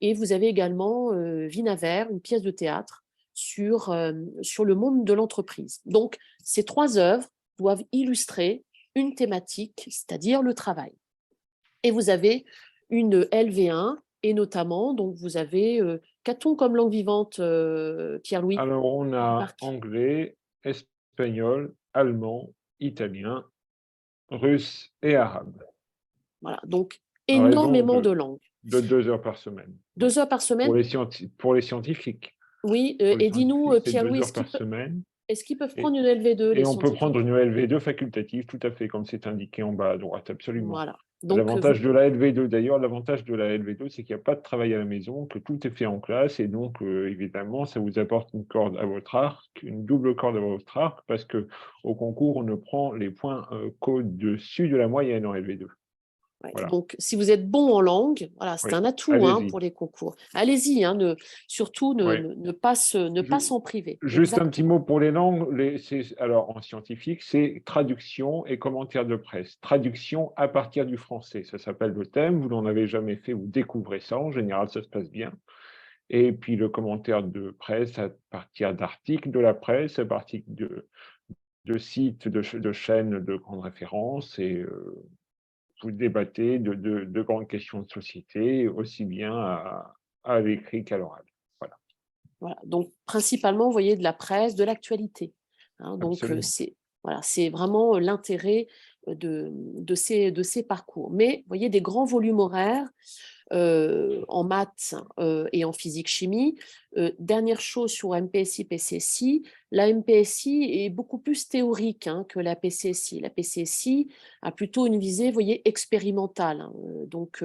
et vous avez également Vinaver, une pièce de théâtre sur le monde de l'entreprise. Donc, ces 3 œuvres doivent illustrer une thématique, c'est-à-dire le travail. Et vous avez une LV1, et notamment, donc vous avez, qu'a-t-on comme langue vivante, Pierre-Louis? Alors, on a Marc. anglais, espagnol, allemand, italien, russe et arabe. Voilà, donc À raison énormément de langues. de 2 heures par semaine. 2 heures par semaine? Pour les scientifiques. Oui, Pour les et dis-nous, scientifiques, c'est Pierre-Louis, 2 heures par semaine. est-ce qu'ils peuvent Et- prendre une LV2, les Et on peut scientifiques? prendre une LV2 facultative, tout à fait, comme c'est indiqué en bas à droite, absolument. Voilà. Donc, L'avantage de la LV2, d'ailleurs, l'avantage de la LV2, c'est qu'il n'y a pas de travail à la maison, que tout est fait en classe, et donc, évidemment, ça vous apporte une corde à votre arc, une double corde à votre arc, parce que au concours, on ne prend les points qu'au-dessus de la moyenne en LV2. ouais, Voilà. donc, si vous êtes bon en langue, voilà, c'est Oui, un atout allez-y. pour les concours. Allez-y, surtout Oui. ne pas s'en priver. Juste un petit Exactement. mot pour les langues. Alors, en scientifique, c'est traduction et commentaire de presse. Traduction à partir du français. Ça s'appelle le thème. Vous n'en avez jamais fait, vous découvrez ça. En général, ça se passe bien. Et puis, le commentaire de presse à partir d'articles de la presse, à partir de sites, de chaînes de grande référence. Et vous débattez de grandes questions de société, aussi bien à l'écrit qu'à l'oral. Voilà. Voilà. Donc, principalement, vous voyez, de la presse, de l'actualité. Donc, Absolument. c'est vraiment l'intérêt de ces parcours. Mais, vous voyez, des grands volumes horaires en maths et en physique-chimie. Dernière chose sur MPSI, PCSI, la MPSI est beaucoup plus théorique que la PCSI. La PCSI a plutôt une visée, vous voyez, expérimentale. Donc,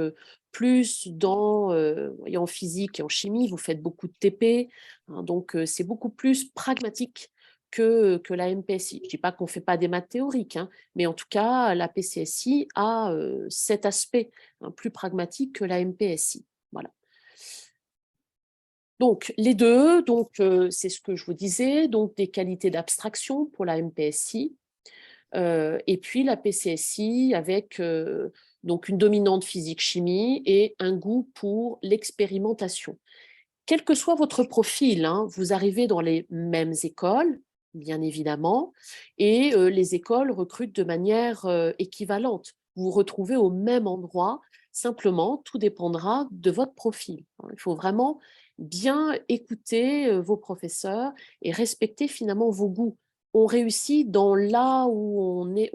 plus en physique et en chimie, vous faites beaucoup de TP, donc c'est beaucoup plus pragmatique que la MPSI. Je ne dis pas qu'on ne fait pas des maths théoriques, mais en tout cas, la PCSI a cet aspect plus pragmatique que la MPSI. Voilà. Donc, les deux, c'est ce que je vous disais, donc des qualités d'abstraction pour la MPSI, et puis la PCSI avec donc une dominante physique-chimie et un goût pour l'expérimentation. Quel que soit votre profil, vous arrivez dans les mêmes écoles, bien évidemment, et les écoles recrutent de manière équivalente. Vous vous retrouvez au même endroit, simplement, tout dépendra de votre profil. Il faut vraiment bien écouter vos professeurs et respecter finalement vos goûts. On réussit dans là où on est,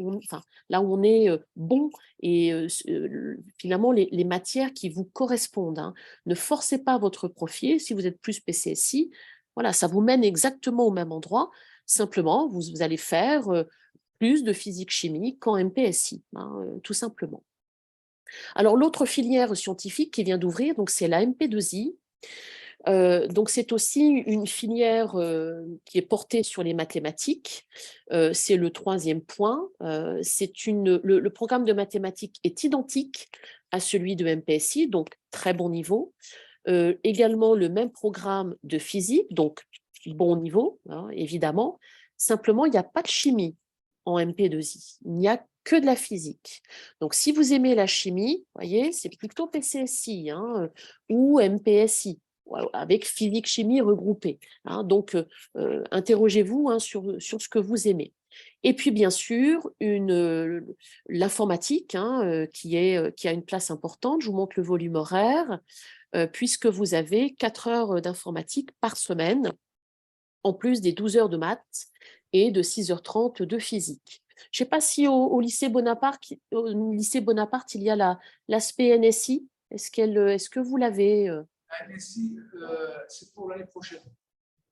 là où on est bon et finalement les matières qui vous correspondent. Ne forcez pas votre profil. Si vous êtes plus PCSI, voilà, ça vous mène exactement au même endroit. Simplement, vous allez faire plus de physique-chimie qu'en MPSI, tout simplement. Alors, l'autre filière scientifique qui vient d'ouvrir, donc c'est la MP2I. Donc, c'est aussi une filière qui est portée sur les mathématiques. C'est le 3e point. Le programme de mathématiques est identique à celui de MPSI, donc très bon niveau. Également le même programme de physique, donc bon niveau, évidemment. Simplement, il n'y a pas de chimie en MP2I. Il n'y a que de la physique. Donc, si vous aimez la chimie, voyez, c'est plutôt PCSI ou MPSI, avec physique-chimie regroupée. Donc, interrogez-vous sur ce que vous aimez. Et puis, bien sûr, l'informatique qui a une place importante. Je vous montre le volume horaire, puisque vous avez 4 heures d'informatique par semaine, en plus des 12 heures de maths et de 6h30 de physique. Je ne sais pas si au lycée Bonaparte, il y a l'aspect NSI. Est-ce que vous l'avez NSI, c'est pour l'année prochaine.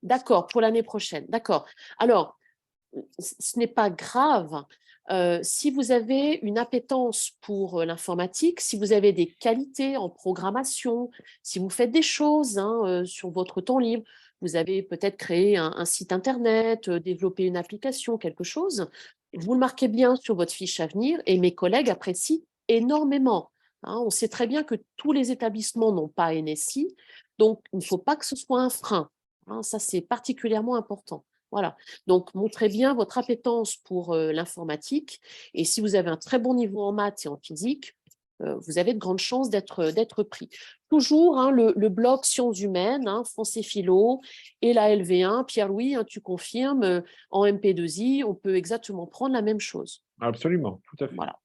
D'accord, pour l'année prochaine. D'accord. Alors, ce n'est pas grave. Si vous avez une appétence pour l'informatique, si vous avez des qualités en programmation, si vous faites des choses sur votre temps libre, vous avez peut-être créé un site internet, développé une application, quelque chose, vous le marquez bien sur votre fiche à venir et mes collègues apprécient énormément. On sait très bien que tous les établissements n'ont pas NSI, donc il ne faut pas que ce soit un frein. Ça, c'est particulièrement important. Voilà. Donc, montrez bien votre appétence pour l'informatique. Et si vous avez un très bon niveau en maths et en physique, vous avez de grandes chances d'être pris. Toujours le bloc sciences humaines, français philo et la LV1. Pierre-Louis, tu confirmes, en MP2I, on peut exactement prendre la même chose. Absolument, tout à fait. Voilà.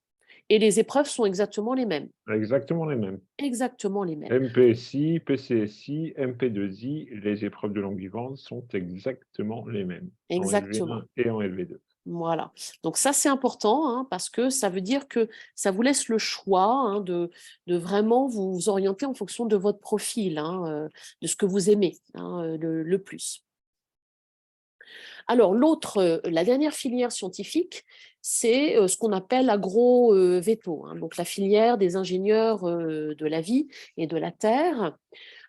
Et les épreuves sont exactement les mêmes. Exactement les mêmes. Exactement les mêmes. MPSI, PCSI, MP2I, les épreuves de langue vivante sont exactement les mêmes. Exactement. En LV1 et en LV2. Voilà. Donc ça, c'est important parce que ça veut dire que ça vous laisse le choix de vraiment vous orienter en fonction de votre profil, de ce que vous aimez le plus. Alors, la dernière filière scientifique, c'est ce qu'on appelle l'agro-véto, donc la filière des ingénieurs de la vie et de la terre.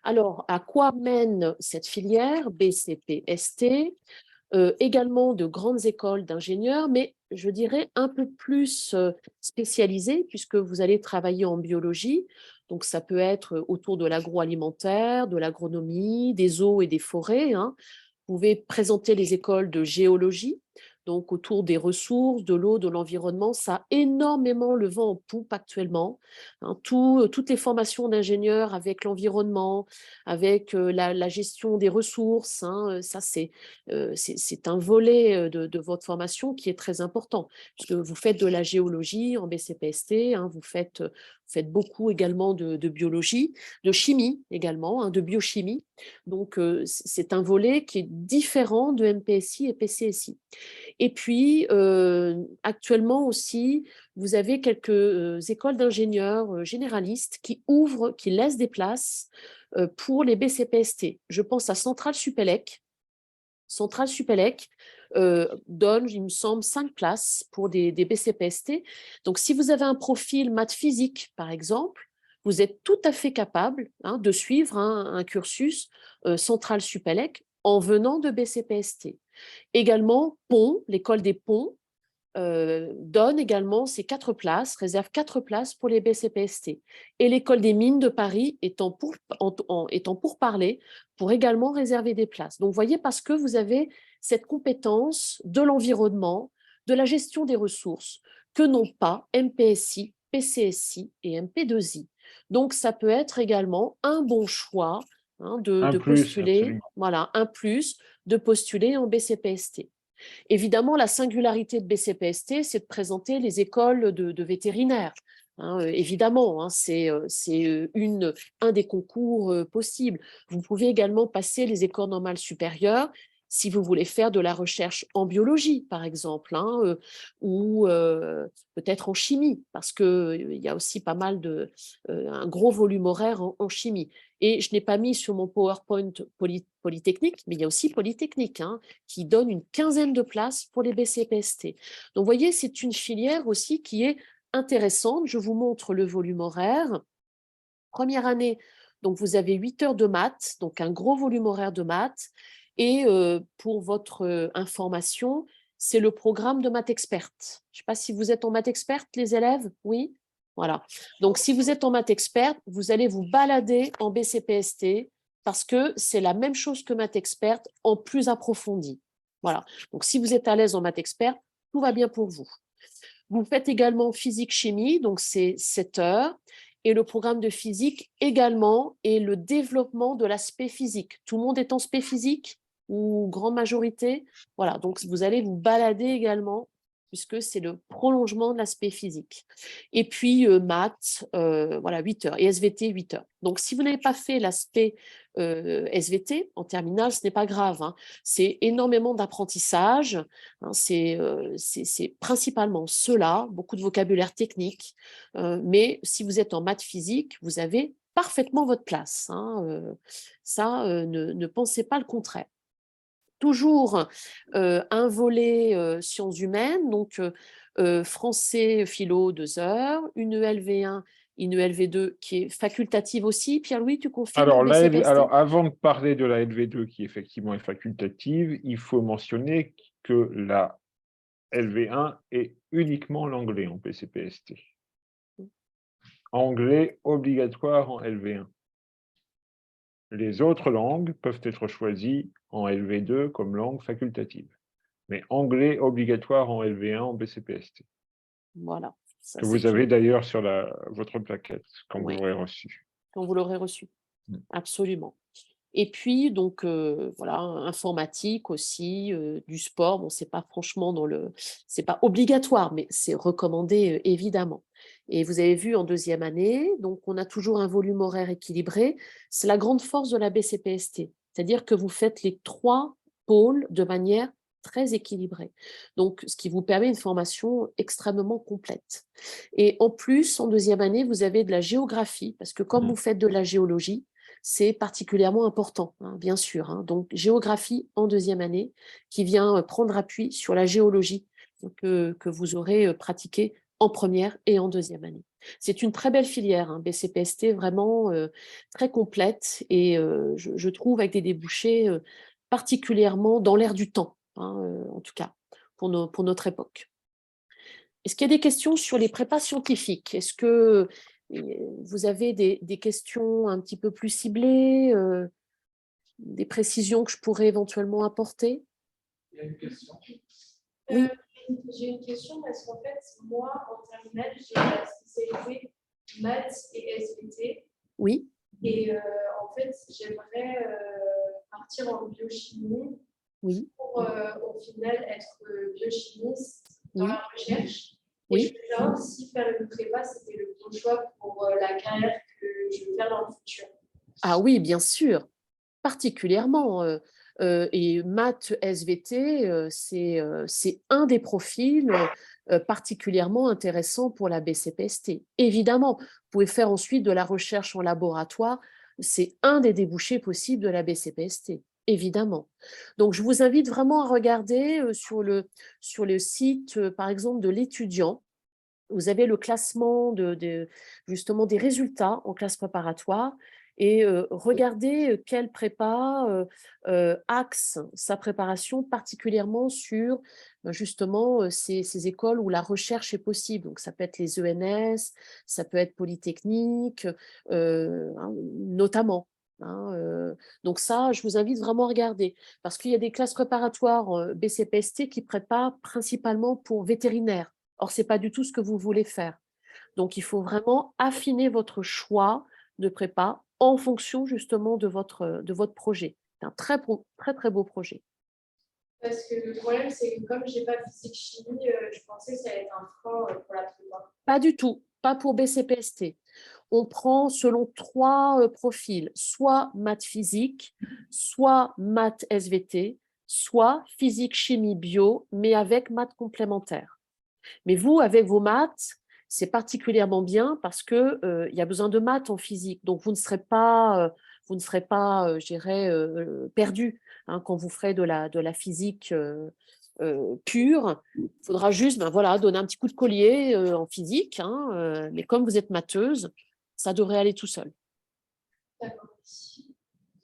Alors, à quoi mène cette filière BCP-ST? Également de grandes écoles d'ingénieurs, mais je dirais un peu plus spécialisées, puisque vous allez travailler en biologie. Donc, ça peut être autour de l'agroalimentaire, de l'agronomie, des eaux et des forêts. Vous pouvez présenter les écoles de géologie, donc autour des ressources, de l'eau, de l'environnement. Ça a énormément le vent en poupe actuellement. Toutes les formations d'ingénieurs avec l'environnement, avec la gestion des ressources, ça c'est un volet de votre formation qui est très important, puisque vous faites de la géologie en BCPST, vous faites beaucoup également de biologie, de chimie également, de biochimie. Donc, c'est un volet qui est différent de MPSI et PCSI. Et puis, actuellement aussi, vous avez quelques écoles d'ingénieurs généralistes qui laissent des places pour les BCPST. Je pense à Centrale Supélec. Centrale Supélec donne, il me semble, 5 places pour des BCPST. Donc, si vous avez un profil maths physique, par exemple, vous êtes tout à fait capable de suivre un cursus Centrale Supélec en venant de BCPST. Également, Pont, l'école des Ponts, donne également ces 4 places, réserve 4 places pour les BCPST. Et l'école des mines de Paris étant pour parler, pour également réserver des places. Donc, vous voyez, parce que vous avez cette compétence de l'environnement, de la gestion des ressources, que n'ont pas MPSI, PCSI et MP2I. Donc, ça peut être également un bon choix de postuler, absolument. voilà, un plus, de postuler en BCPST. Évidemment, la singularité de BCPST, c'est de présenter les écoles de vétérinaires. Évidemment, c'est un des concours possibles. Vous pouvez également passer les écoles normales supérieures si vous voulez faire de la recherche en biologie, par exemple, ou peut-être en chimie, parce qu'il y a aussi pas mal un gros volume horaire en chimie. Et je n'ai pas mis sur mon PowerPoint Polytechnique, mais il y a aussi Polytechnique, qui donne une 15aine de places pour les BCPST. Donc, vous voyez, c'est une filière aussi qui est intéressante. Je vous montre le volume horaire. Première année, donc vous avez 8 heures de maths, donc un gros volume horaire de maths. Et pour votre information, c'est le programme de maths experte. Je ne sais pas si vous êtes en maths experte, les élèves, oui? Voilà. Donc, si vous êtes en maths experte, vous allez vous balader en BCPST parce que c'est la même chose que maths experte en plus approfondi. Voilà. Donc, si vous êtes à l'aise en maths experte, tout va bien pour vous. Vous faites également physique-chimie, donc c'est 7 heures. Et le programme de physique également est le développement de l'aspect physique. Tout le monde est en spé physique ou grande majorité? Voilà, donc vous allez vous balader également puisque c'est le prolongement de l'aspect physique. Et puis, maths, voilà, 8 heures, et SVT, 8 heures. Donc, si vous n'avez pas fait l'aspect SVT en terminale, ce n'est pas grave, hein. C'est énormément d'apprentissage, hein, c'est principalement cela, beaucoup de vocabulaire technique, mais si vous êtes en maths physique, vous avez parfaitement votre place, hein, ça, ne pensez pas le contraire. Toujours un volet sciences humaines, donc français, philo, 2 heures, une ELV1, une ELV2 qui est facultative aussi. Pierre-Louis, tu confirmes Alors, pour BCPST? alors, avant de parler de la LV2 qui effectivement est facultative, il faut mentionner que la LV1 est uniquement l'anglais en BCPST. Anglais obligatoire en LV1. Les autres langues peuvent être choisies en LV2 comme langue facultative, mais anglais obligatoire en LV1 en BCPST, Voilà. Ça, que vous avez d'ailleurs sur votre plaquette quand vous Ouais. l'aurez reçue. Quand vous l'aurez reçu. Mm. Absolument. Et puis, donc, voilà, informatique aussi, du sport. Bon, c'est pas franchement c'est pas obligatoire, mais c'est recommandé, évidemment. Et vous avez vu en deuxième année, donc, on a toujours un volume horaire équilibré. C'est la grande force de la BCPST. C'est-à-dire que vous faites les 3 pôles de manière très équilibrée. Donc, ce qui vous permet une formation extrêmement complète. Et en plus, en deuxième année, vous avez de la géographie, parce que comme vous faites de la géologie, c'est particulièrement important, hein, bien sûr, hein. Donc, géographie en deuxième année, qui vient prendre appui sur la géologie que vous aurez pratiquée en première et en deuxième année. C'est une très belle filière, hein, BCPST, vraiment très complète, et je trouve avec des débouchés particulièrement dans l'air du temps, hein, en tout cas, pour notre époque. Est-ce qu'il y a des questions sur les prépas scientifiques? Est-ce que vous avez des questions un petit peu plus ciblées, des précisions que je pourrais éventuellement apporter? Il y a une question. Oui. J'ai une question parce qu'en fait, moi, en terminale, j'ai la spécialité maths et SVT. Oui. Et en fait, j'aimerais partir en biochimie Oui. pour au final être biochimiste dans Oui. la recherche. Oui. Et je voulais savoir si faire une prépa, c'était le bon choix pour la carrière que je veux faire dans le futur. Ah oui, bien sûr, particulièrement. Et maths SVT, c'est un des profils particulièrement intéressants pour la BCPST. Évidemment, vous pouvez faire ensuite de la recherche en laboratoire, c'est un des débouchés possibles de la BCPST, évidemment. Donc, je vous invite vraiment à regarder sur le site, par exemple, de l'étudiant. Vous avez le classement justement des résultats en classe préparatoire, et regardez quelle prépa axe sa préparation particulièrement sur justement ces écoles où la recherche est possible. Donc, ça peut être les ENS, ça peut être Polytechnique, hein, notamment. Hein, donc ça, je vous invite vraiment à regarder, parce qu'il y a des classes préparatoires BCPST qui préparent principalement pour vétérinaire. Or, ce n'est pas du tout ce que vous voulez faire. Donc, il faut vraiment affiner votre choix de prépa en fonction justement de votre projet. C'est un très, très, très beau projet. Parce que le problème, c'est que comme je n'ai pas physique-chimie, je pensais que ça allait être un frein pour la prépa. Pas du tout, pas pour BCPST. On prend selon 3 profils, soit maths physique, soit maths SVT, soit physique, chimie, bio, mais avec maths complémentaires. Mais vous, avec vos maths, c'est particulièrement bien parce que il y a besoin de maths en physique. Donc, vous ne serez pas, je dirais, perdu, hein, quand vous ferez de la physique pure. Il faudra juste voilà, donner un petit coup de collier en physique, hein, mais comme vous êtes matheuse, ça devrait aller tout seul. D'accord.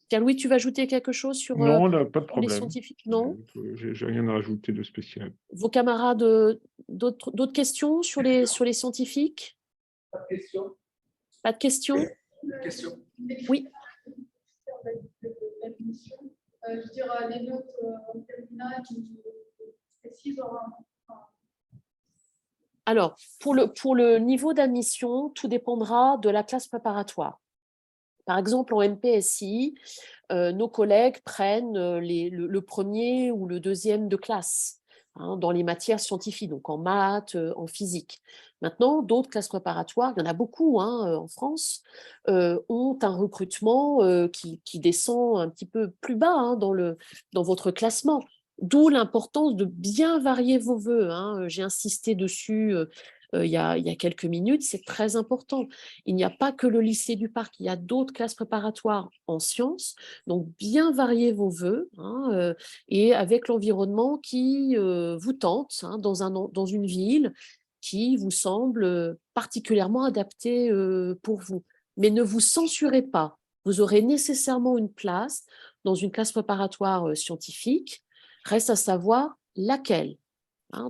Pierre-Louis, tu vas ajouter quelque chose sur Non, pas de les problème. scientifiques? Non. J'ai rien à rajouter de spécial. Vos camarades, d'autres questions sur les scientifiques? Pas de question. Pas de questions? Une question. Oui. Je veux dire, les notes en terminale, est-ce qu'ils auront Alors, pour le niveau d'admission, tout dépendra de la classe préparatoire. Par exemple, en MPSI, nos collègues prennent le premier ou le deuxième de classe. dans les matières scientifiques, donc en maths, en physique. Maintenant, d'autres classes préparatoires, il y en a beaucoup en France, ont un recrutement qui descend un petit peu plus bas dans votre classement. D'où l'importance de bien varier vos vœux. J'ai insisté dessus il y a quelques minutes, c'est très important. Il n'y a pas que le lycée du Parc, il y a d'autres classes préparatoires en sciences, donc bien varier vos vœux et avec l'environnement qui vous tente dans une ville qui vous semble particulièrement adaptée pour vous. Mais ne vous censurez pas. Vous aurez nécessairement une place dans une classe préparatoire scientifique. Reste à savoir laquelle.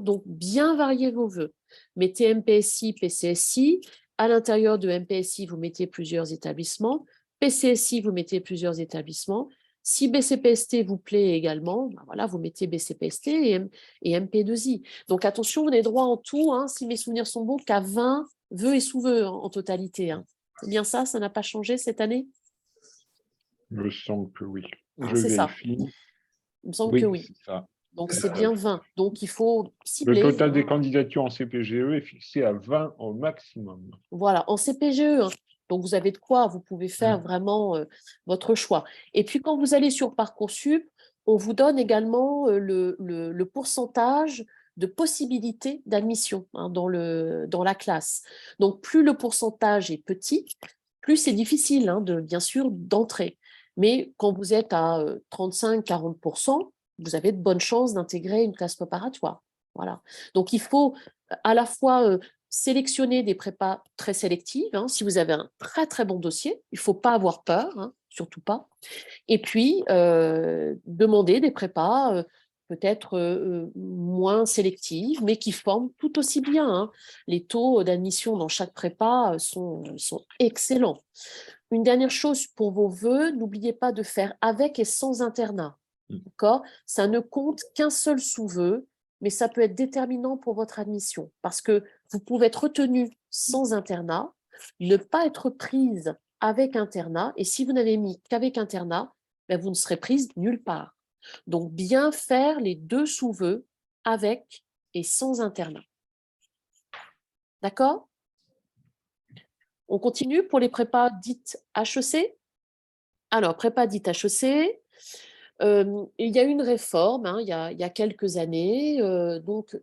Donc, bien varier vos vœux. Mettez MPSI, PCSI. À l'intérieur de MPSI, vous mettez plusieurs établissements. PCSI, vous mettez plusieurs établissements. Si BCPST vous plaît également, voilà, vous mettez BCPST et MP2I. Donc, attention, on est droit en tout, si mes souvenirs sont bons, qu'à 20 vœux et sous-vœux en totalité. C'est bien ça n'a pas changé cette année? Il me semble que oui. Je C'est ça. vérifie. Il me semble que oui. C'est ça. Donc, c'est bien 20. Donc, il faut Le cibler. total des candidatures en CPGE est fixé à 20 au maximum. Voilà, en CPGE. Donc, vous avez de quoi, vous pouvez faire vraiment votre choix. Et puis, quand vous allez sur Parcoursup, on vous donne également le pourcentage de possibilités d'admission dans la classe. Donc, plus le pourcentage est petit, plus c'est difficile, bien sûr, d'entrer. Mais quand vous êtes à 35-40%, vous avez de bonnes chances d'intégrer une classe préparatoire. Voilà. Donc, il faut à la fois sélectionner des prépas très sélectives. Si vous avez un très, très bon dossier, il ne faut pas avoir peur, surtout pas. Et puis, demander des prépas peut-être moins sélectives, mais qui forment tout aussi bien. Les taux d'admission dans chaque prépa sont excellents. Une dernière chose pour vos vœux, n'oubliez pas de faire avec et sans internat. D'accord ? Ça ne compte qu'un seul sous-vœu, mais ça peut être déterminant pour votre admission parce que vous pouvez être retenu sans internat, ne pas être prise avec internat, et si vous n'avez mis qu'avec internat, vous ne serez prise nulle part. Donc, bien faire les deux sous-vœux avec et sans internat. D'accord ? On continue pour les prépas dites HEC. Alors, prépa dites HEC, il y a eu une réforme il y a quelques années,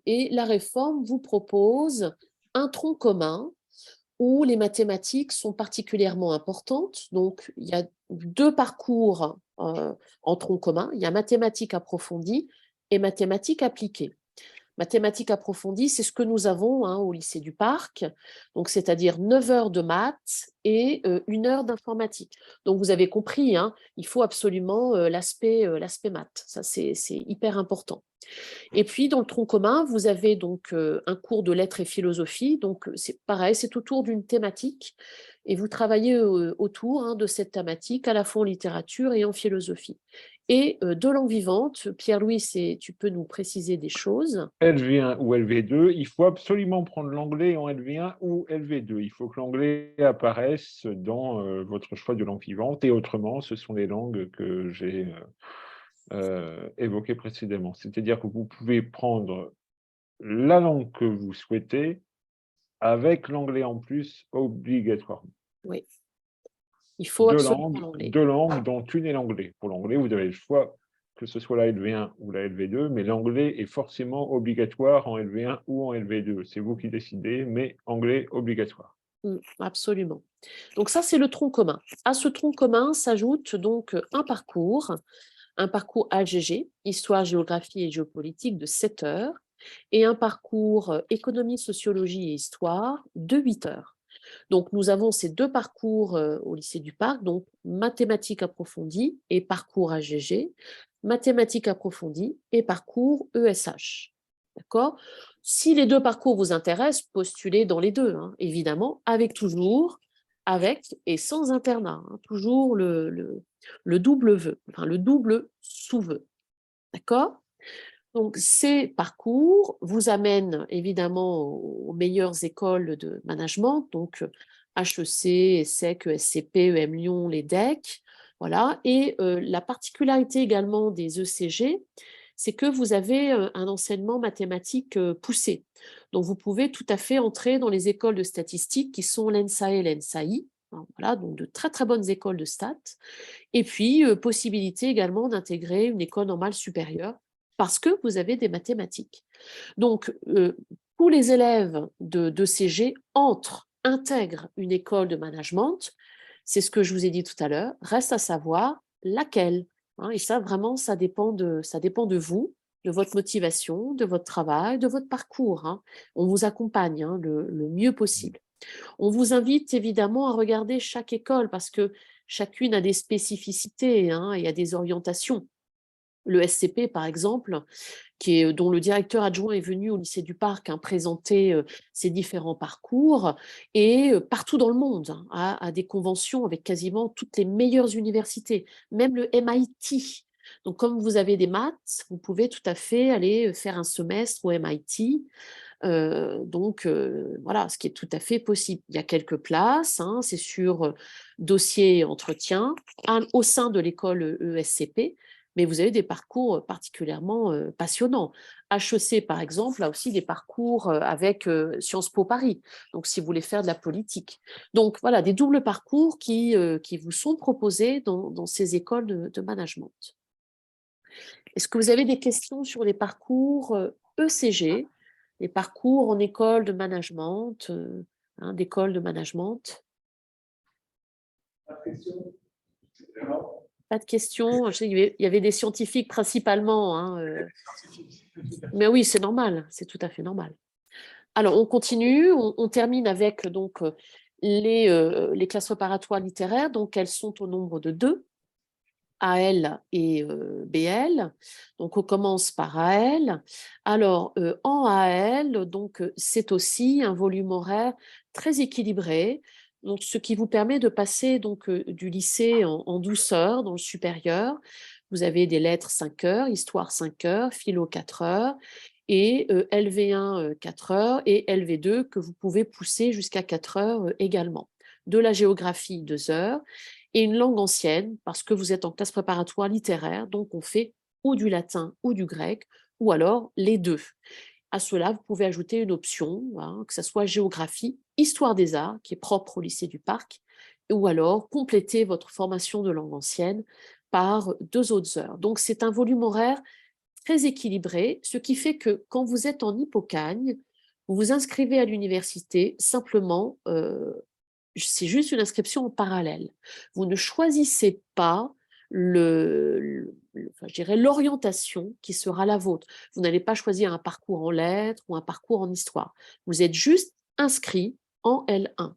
et la réforme vous propose un tronc commun où les mathématiques sont particulièrement importantes. Donc, il y a deux parcours en tronc commun. Il y a mathématiques approfondies et mathématiques appliquées. Mathématiques approfondies, c'est ce que nous avons au lycée du Parc, donc c'est-à-dire 9 heures de maths et 1 heure d'informatique. Donc vous avez compris, il faut absolument l'aspect maths, ça c'est hyper important. Et puis dans le tronc commun, vous avez donc un cours de lettres et philosophie, donc c'est pareil, c'est autour d'une thématique, et vous travaillez autour de cette thématique, à la fois en littérature et en philosophie. Et de langue vivante, Pierre-Louis, tu peux nous préciser des choses. LV1 ou LV2, il faut absolument prendre l'anglais en LV1 ou LV2. Il faut que l'anglais apparaisse dans votre choix de langue vivante, et autrement, ce sont les langues que j'ai évoquées précédemment. C'est-à-dire que vous pouvez prendre la langue que vous souhaitez avec l'anglais en plus, obligatoirement. Oui. Il faut absolument l'anglais. Deux langues, dont une est l'anglais. Pour l'anglais, vous avez le choix que ce soit la LV1 ou la LV2, mais l'anglais est forcément obligatoire en LV1 ou en LV2. C'est vous qui décidez, mais anglais obligatoire. Absolument. Donc ça, c'est le tronc commun. À ce tronc commun s'ajoute donc un parcours AGG, Histoire, Géographie et Géopolitique de 7 heures, et un parcours Économie, Sociologie et Histoire de 8 heures. Donc, nous avons ces deux parcours au lycée du Parc, donc mathématiques approfondies et parcours AGG, mathématiques approfondies et parcours ESH. D'accord ? Si les deux parcours vous intéressent, postulez dans les deux, évidemment, avec et sans internat, toujours le double vœu, enfin le double sous-vœu. D'accord ? Donc, ces parcours vous amènent évidemment aux meilleures écoles de management, donc HEC, ESSEC, ESCP, EM Lyon, les DEC. Voilà. Et la particularité également des ECG, c'est que vous avez un enseignement mathématique poussé. Donc, vous pouvez tout à fait entrer dans les écoles de statistiques qui sont l'ENSA et l'ENSAI. Voilà, donc de très, très bonnes écoles de stats. Et puis, possibilité également d'intégrer une école normale supérieure parce que vous avez des mathématiques. Donc, tous les élèves de CG intègrent une école de management. C'est ce que je vous ai dit tout à l'heure. Reste à savoir laquelle. Et ça, vraiment, ça dépend de vous, de votre motivation, de votre travail, de votre parcours. On vous accompagne le mieux possible. On vous invite évidemment à regarder chaque école parce que chacune a des spécificités, il y a des orientations. Le SCP, par exemple, dont le directeur adjoint est venu au lycée du Parc présenter ses différents parcours, et partout dans le monde, à des conventions avec quasiment toutes les meilleures universités, même le MIT. Donc, comme vous avez des maths, vous pouvez tout à fait aller faire un semestre au MIT. Voilà, ce qui est tout à fait possible. Il y a quelques places, c'est sur dossier entretien au sein de l'école ESCP, mais vous avez des parcours particulièrement passionnants. HEC, par exemple, a aussi des parcours avec Sciences Po Paris, donc si vous voulez faire de la politique. Donc voilà, des doubles parcours qui vous sont proposés dans ces écoles de management. Est-ce que vous avez des questions sur les parcours ECG, les parcours en école de management, d'école de management? Pas de questions? Pas de questions. Je sais qu'il y avait des scientifiques principalement. Mais oui, c'est normal, c'est tout à fait normal. Alors, on continue, on termine avec donc, les classes préparatoires littéraires. Donc, elles sont au nombre de 2. AL et BL. Donc, on commence par AL. Alors, en AL, donc, c'est aussi un volume horaire très équilibré, donc, ce qui vous permet de passer donc, du lycée en douceur dans le supérieur. Vous avez des lettres 5 heures, histoire 5 heures, philo 4 heures, et LV1 4 heures, et LV2 que vous pouvez pousser jusqu'à 4 heures également. De la géographie 2 heures, et une langue ancienne, parce que vous êtes en classe préparatoire littéraire, donc on fait ou du latin ou du grec, ou alors les deux. À cela, vous pouvez ajouter une option, que ce soit géographie, histoire des arts, qui est propre au lycée du Parc, ou alors compléter votre formation de langue ancienne par 2 autres heures. Donc c'est un volume horaire très équilibré, ce qui fait que quand vous êtes en Hippocagne, vous vous inscrivez à l'université simplement c'est juste une inscription en parallèle. Vous ne choisissez pas je dirais l'orientation qui sera la vôtre. Vous n'allez pas choisir un parcours en lettres ou un parcours en histoire. Vous êtes juste inscrit en L1.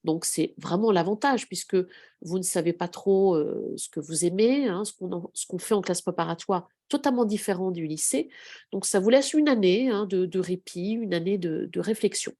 Donc, c'est vraiment l'avantage puisque vous ne savez pas trop ce que vous aimez, ce qu'on fait en classe préparatoire, totalement différent du lycée. Donc, ça vous laisse une année de répit, une année de réflexion.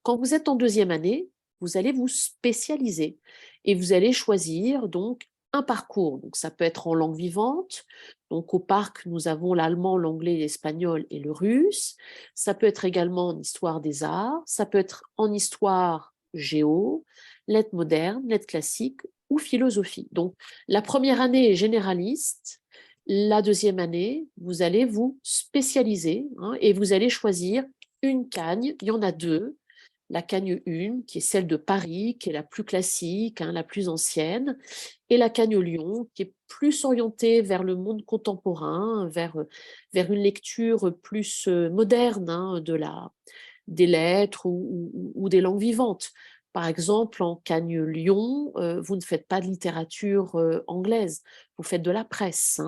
Quand vous êtes en 2e année, vous allez vous spécialiser et vous allez choisir donc un parcours. Donc ça peut être en langue vivante. Donc au Parc, nous avons l'allemand, l'anglais, l'espagnol et le russe. Ça peut être également en histoire des arts. Ça peut être en histoire géo, lettres modernes, lettres classiques ou philosophie. Donc la première année est généraliste. La 2e année, vous allez vous spécialiser et vous allez choisir une cagne. Il y en a 2. La cagne 1, qui est celle de Paris, qui est la plus classique, la plus ancienne, et la cagne Lyon, qui est plus orientée vers le monde contemporain, vers une lecture plus moderne des lettres ou des langues vivantes. Par exemple, en cagne Lyon, vous ne faites pas de littérature anglaise, vous faites de la presse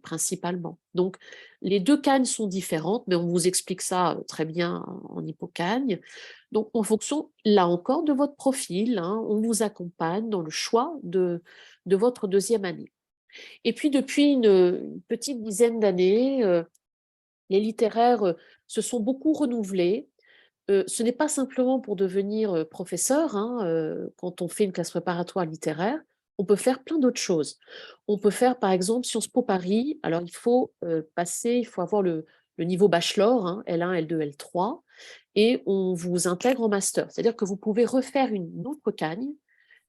principalement. Donc, les 2 cagnes sont différentes, mais on vous explique ça très bien en Hippocagne. Donc, en fonction, là encore, de votre profil, on vous accompagne dans le choix de votre 2e année. Et puis, depuis une petite dizaine d'années, les littéraires se sont beaucoup renouvelés. Ce n'est pas simplement pour devenir professeur, quand on fait une classe préparatoire littéraire, on peut faire plein d'autres choses. On peut faire, par exemple, Sciences Po Paris. Alors, il faut avoir le niveau bachelor, L1, L2, L3, et on vous intègre en master. C'est-à-dire que vous pouvez refaire une autre cagne.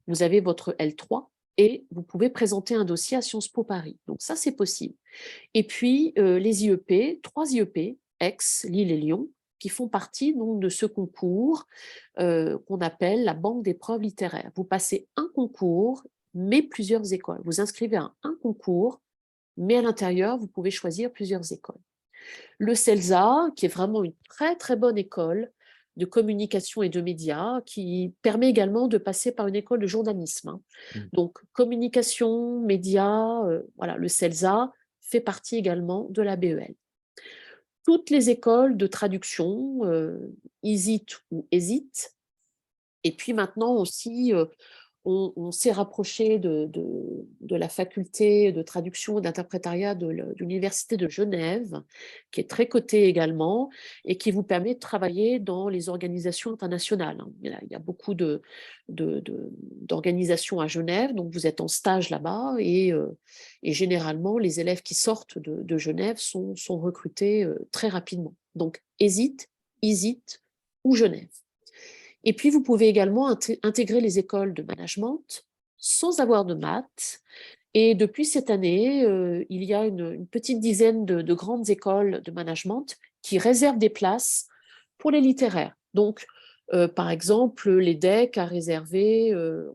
Vous avez votre L3, et vous pouvez présenter un dossier à Sciences Po Paris. Donc ça, c'est possible. Et puis, les IEP, 3 IEP, Aix, Lille et Lyon, qui font partie donc, de ce concours qu'on appelle la banque d'épreuves littéraires. Vous passez un concours, mais plusieurs écoles. Vous inscrivez à un concours, mais à l'intérieur, vous pouvez choisir plusieurs écoles. Le CELSA, qui est vraiment une très très bonne école de communication et de médias, qui permet également de passer par une école de journalisme. Hein. Donc, communication, médias, voilà, le CELSA fait partie également de la BEL. Toutes les écoles de traduction, ISIT ou ESIT, et puis maintenant aussi, on s'est rapproché de la faculté de traduction et d'interprétariat de l'Université de Genève, qui est très cotée également, et qui vous permet de travailler dans les organisations internationales. Hein. Il y a beaucoup d'organisations à Genève, donc vous êtes en stage là-bas, et généralement, les élèves qui sortent de Genève sont recrutés très rapidement. Donc, ESIT, ISIT ou Genève. Et puis, vous pouvez également intégrer les écoles de management sans avoir de maths. Et depuis cette année, il y a une petite dizaine de grandes écoles de management qui réservent des places pour les littéraires. Donc, par exemple, l'EDEC a réservé une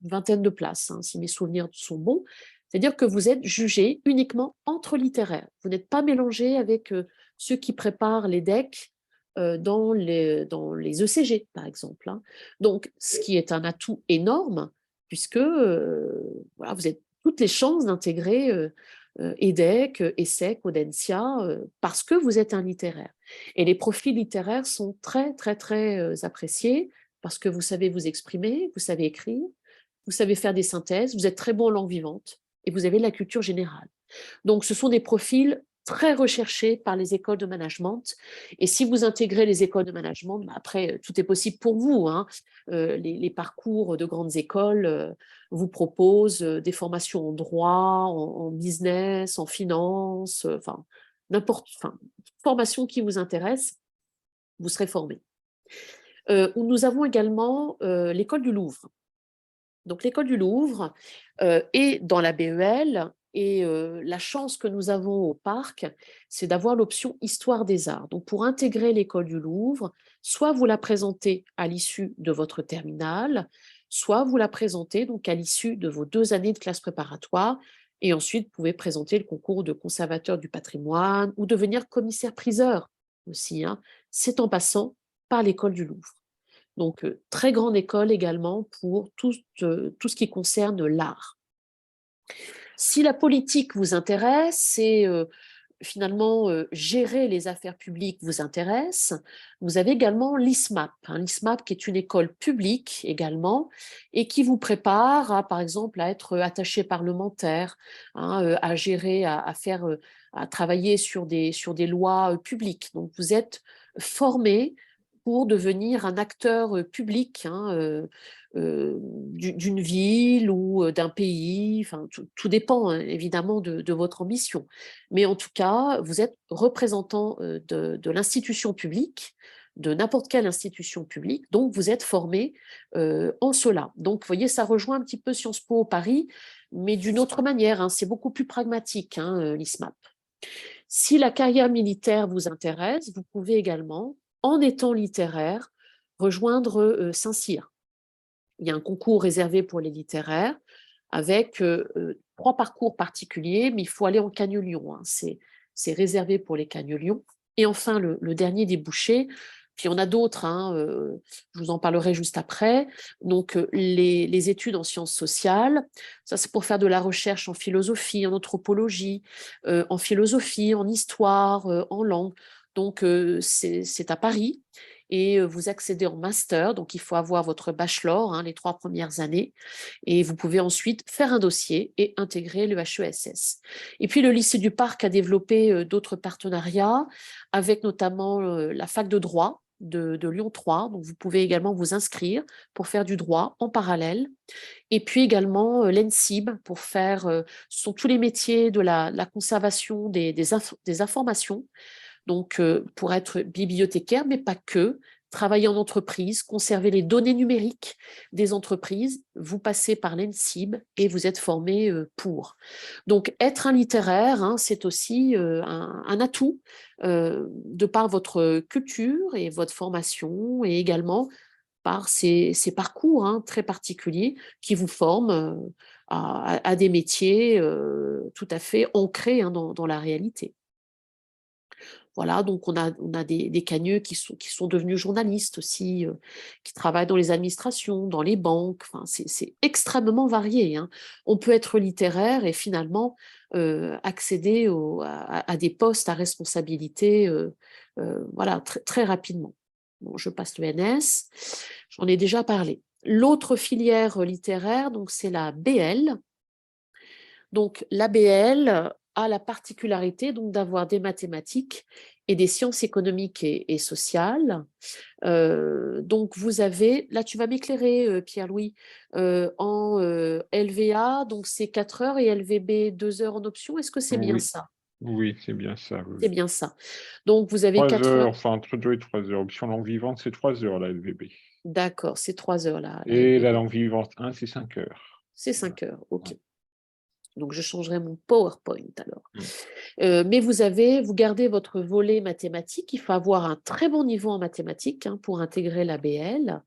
vingtaine de places, hein, si mes souvenirs sont bons. C'est-à-dire que vous êtes jugé uniquement entre littéraires. Vous n'êtes pas mélangé avec ceux qui préparent l'EDEC dans les ECG, par exemple. Hein. Donc, ce qui est un atout énorme, puisque voilà, vous avez toutes les chances d'intégrer EDEC, ESSEC, Audencia, parce que vous êtes un littéraire. Et les profils littéraires sont très, très, très appréciés, parce que vous savez vous exprimer, vous savez écrire, vous savez faire des synthèses, vous êtes très bon en langue vivante, et vous avez la culture générale. Donc, ce sont des profils très recherchés par les écoles de management. Et si vous intégrez les écoles de management, après, tout est possible pour vous. Hein. Les parcours de grandes écoles vous proposent des formations en droit, en business, en finance, enfin, formation qui vous intéresse, vous serez formé. Nous avons également l'école du Louvre. Donc, l'école du Louvre est dans la BEL. Et la chance que nous avons au parc, c'est d'avoir l'option Histoire des Arts. Donc, pour intégrer l'école du Louvre, soit vous la présentez à l'issue de votre terminale, soit vous la présentez donc à l'issue de vos 2 années de classe préparatoire. Et ensuite, vous pouvez présenter le concours de conservateur du patrimoine ou devenir commissaire-priseur aussi. Hein. C'est en passant par l'école du Louvre. Donc, très grande école également pour tout ce qui concerne l'art. Si la politique vous intéresse, et finalement gérer les affaires publiques vous intéresse, vous avez également l'ISMAP. Hein, l'ISMAP qui est une école publique également et qui vous prépare à, par exemple, à être attaché parlementaire, hein, à gérer, à travailler sur des lois publiques. Donc vous êtes formé pour devenir un acteur public, hein, d'une ville ou d'un pays, enfin, tout dépend hein, évidemment de votre ambition. Mais en tout cas, vous êtes représentant de l'institution publique, de n'importe quelle institution publique, donc vous êtes formé en cela. Donc, vous voyez, ça rejoint un petit peu Sciences Po Paris, mais d'une autre manière, hein, c'est beaucoup plus pragmatique, hein, l'ISMAP. Si la carrière militaire vous intéresse, vous pouvez également, en étant littéraire, rejoindre Saint-Cyr. Il y a un concours réservé pour les littéraires avec 3 parcours particuliers, mais il faut aller en Cagnes-Lyon. Hein. C'est réservé pour les Cagnes-Lyon. Et enfin, le dernier débouché, puis il y en a d'autres, hein, je vous en parlerai juste après. Donc, les études en sciences sociales, ça c'est pour faire de la recherche en philosophie, en anthropologie, en philosophie, en histoire, en langue. Donc, c'est à Paris. Et vous accédez en master, donc il faut avoir votre bachelor, hein, les 3 premières années, et vous pouvez ensuite faire un dossier et intégrer le HESS. Et puis le lycée du Parc a développé d'autres partenariats, avec notamment la fac de droit de Lyon 3, donc vous pouvez également vous inscrire pour faire du droit en parallèle, et puis également l'ENSIB pour faire, ce sont tous les métiers de la conservation des informations, donc pour être bibliothécaire, mais pas que, travailler en entreprise, conserver les données numériques des entreprises, vous passez par l'ENSIB et vous êtes formé pour. Donc, être un littéraire, hein, c'est aussi un atout de par votre culture et votre formation et également par ces parcours hein, très particuliers qui vous forment à des métiers tout à fait ancrés hein, dans la réalité. Voilà, donc on a des cagneux qui sont devenus journalistes aussi, qui travaillent dans les administrations, dans les banques, enfin, c'est extrêmement varié. Hein. On peut être littéraire et finalement accéder à des postes à responsabilité voilà, très rapidement. Bon, je passe le NS, j'en ai déjà parlé. L'autre filière littéraire, donc c'est la BL. Donc la BL a la particularité donc d'avoir des mathématiques et des sciences économiques et sociales. Donc vous avez, là tu vas m'éclairer Pierre-Louis, en LVA, donc c'est 4 heures et LVB 2 heures en option. Est-ce que c'est bien Oui, ça? oui, c'est bien ça. Oui. C'est bien ça. Donc vous avez 3 4 heures, heures. enfin entre 2 et 3 heures. Option langue vivante, c'est 3 heures la LVB. D'accord, c'est 3 heures là, la Et la LVB. langue vivante 1, c'est 5 heures. C'est 5 heures, ok. Donc je changerai mon PowerPoint alors. Mm. Mais vous gardez votre volet mathématique. Il faut avoir un très bon niveau en mathématiques hein, pour intégrer la BL.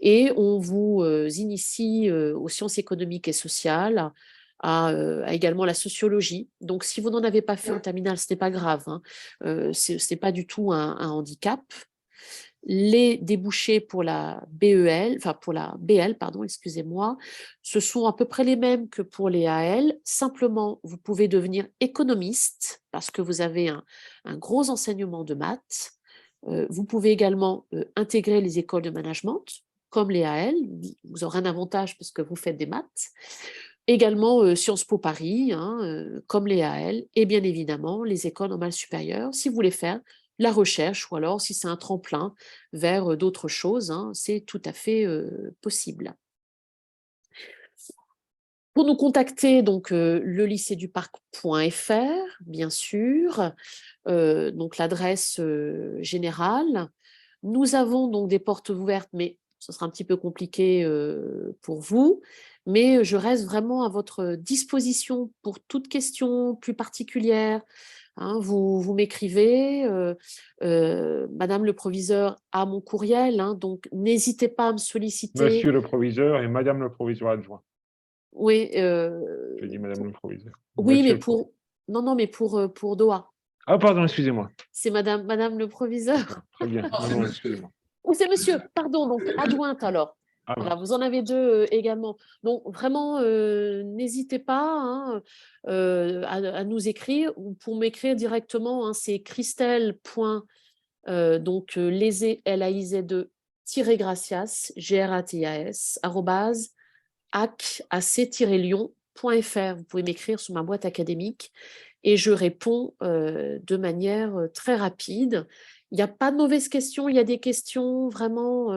Et on vous initie aux sciences économiques et sociales, à également la sociologie. Donc, si vous n'en avez pas fait en terminale, ce n'est pas grave. Hein. Ce n'est pas du tout un handicap. Les débouchés pour la BEL, enfin pour la BL, pardon, excusez-moi, ce sont à peu près les mêmes que pour les AL. Simplement, vous pouvez devenir économiste parce que vous avez un gros enseignement de maths. Vous pouvez également intégrer les écoles de management comme les AL. Vous aurez un avantage parce que vous faites des maths. Également Sciences Po Paris, hein, comme les AL, et bien évidemment les écoles normales supérieures, si vous voulez faire la recherche ou alors si c'est un tremplin vers d'autres choses, hein, c'est tout à fait possible. Pour nous contacter, donc le lycéeduparc.fr, bien sûr, donc l'adresse générale. Nous avons donc des portes ouvertes, mais ce sera un petit peu compliqué pour vous. Mais je reste vraiment à votre disposition pour toute question plus particulière. Hein, vous m'écrivez, Madame le proviseur a mon courriel, hein, donc n'hésitez pas à me solliciter. Monsieur le proviseur et Madame le proviseur adjoint. Oui, Je dis Madame le proviseur. oui, Monsieur mais le proviseur. non, mais pour Doha. Ah, pardon, excusez-moi. C'est Madame le proviseur. Très bien. Non, excusez-moi. Ou c'est monsieur, pardon, donc adjointe alors. Ah, Voilà, vous en avez deux également. Donc vraiment, n'hésitez pas hein, à nous écrire ou pour m'écrire directement, hein, c'est Christelle. Donc laize, L-A-I-Z-E, -gracias, G-R-A-T-I-A-S, arrobase, ac-lyon.fr. Vous pouvez m'écrire sur ma boîte académique et je réponds de manière très rapide. Il n'y a pas de mauvaises questions, il y a des questions vraiment,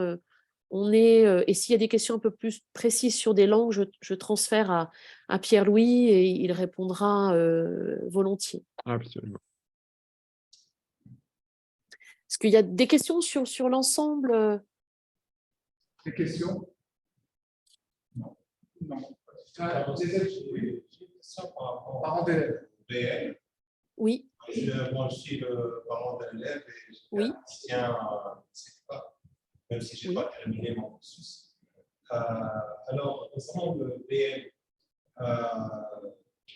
et s'il y a des questions un peu plus précises sur des langues, je transfère à Pierre-Louis et il répondra volontiers. absolument. Est-ce qu'il y a des questions sur l'ensemble? Des questions? Non. J'ai une question par rapport Parents d'élèves. au BL. Oui, Moi, je suis le parent d'un élève et je Oui. tiens pas, même si je n'ai Oui. pas terminé mon cursus. Alors, concernant le BL,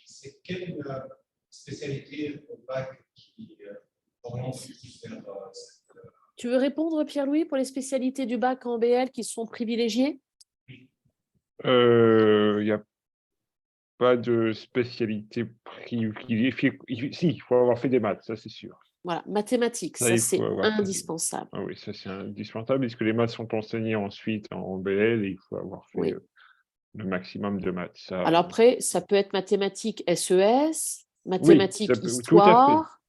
c'est quelle spécialité au bac qui oriente vers cette. Tu veux répondre, Pierre-Louis, pour les spécialités du bac en BL qui sont privilégiées? Il n'y a pas de spécialité privilégiée. Si, il faut avoir fait des maths, ça c'est sûr. Voilà, mathématiques, Ça, ça il faut c'est avoir fait des- indispensable. Ah oui, ça c'est indispensable, puisque les maths sont enseignés ensuite en BL et il faut avoir fait Oui. le maximum de maths. Ça, Alors après, ça peut être mathématiques SES, mathématiques ça peut- tout à fait. histoire,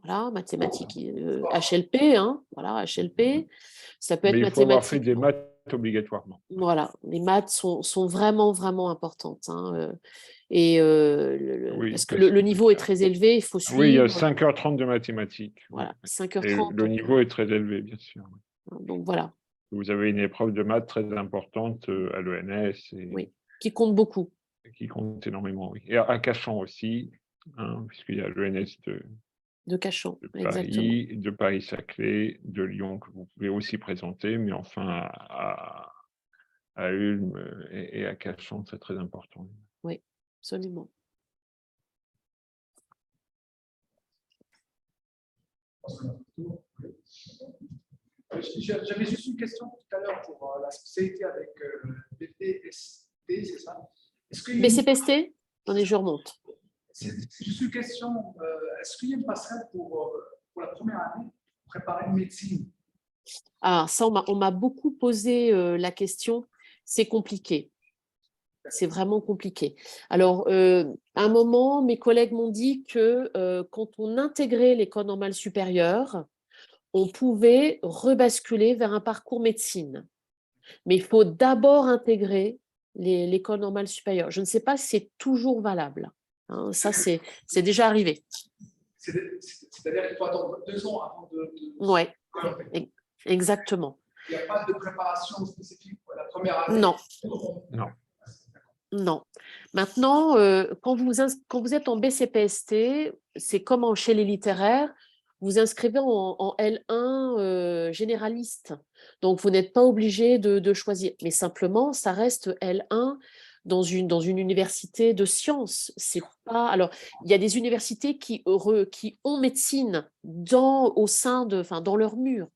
voilà, mathématiques HLP, hein, voilà, HLP. Ça peut être Mais il faut avoir fait mathématiques. des maths obligatoirement. Voilà, les maths sont vraiment, vraiment importantes. Hein, Oui, parce que le niveau est très élevé, il faut Oui, il y a suivre. 5h30 de mathématiques. Voilà, Et 5h30. le niveau est très élevé, bien sûr. Donc voilà, Vous avez une épreuve de maths très importante à l'ENS et oui, qui compte beaucoup. qui compte énormément, oui. Et à Cachan aussi, hein, puisqu'il y a l'ENS De Cachan, de exactement. Paris, de Paris-Saclay, de Lyon, que vous pouvez aussi présenter, mais enfin à Ulm et à Cachan, c'est très important. Oui, absolument. J'avais juste une question tout à l'heure pour la spécialité avec BPST, c'est ça? Est-ce qu'il y a une- BCPST, attendez, je remonte. C'est juste une question. Est-ce qu'il y a une passerelle pour la première année, préparer une médecine? Ah, ça, on m'a beaucoup posé la question. C'est compliqué. C'est vraiment compliqué. Alors, à un moment, mes collègues m'ont dit que quand on intégrait l'école normale supérieure, on pouvait rebasculer vers un parcours médecine. Mais il faut d'abord intégrer l'école normale supérieure. Je ne sais pas si c'est toujours valable. Hein, ça, c'est déjà arrivé. C'est-à-dire qu'il faut attendre 2 ans avant de Ouais, Il exactement. n'y a pas de préparation spécifique pour la première année? Non. Non. Non. Maintenant, quand vous êtes en BCPST, c'est comme chez les littéraires, vous inscrivez en L1 généraliste. Donc, vous n'êtes pas obligé de choisir. Mais simplement, ça reste L1 dans une université de sciences. C'est pas... Alors, il y a des universités qui ont médecine au sein dans leur mur.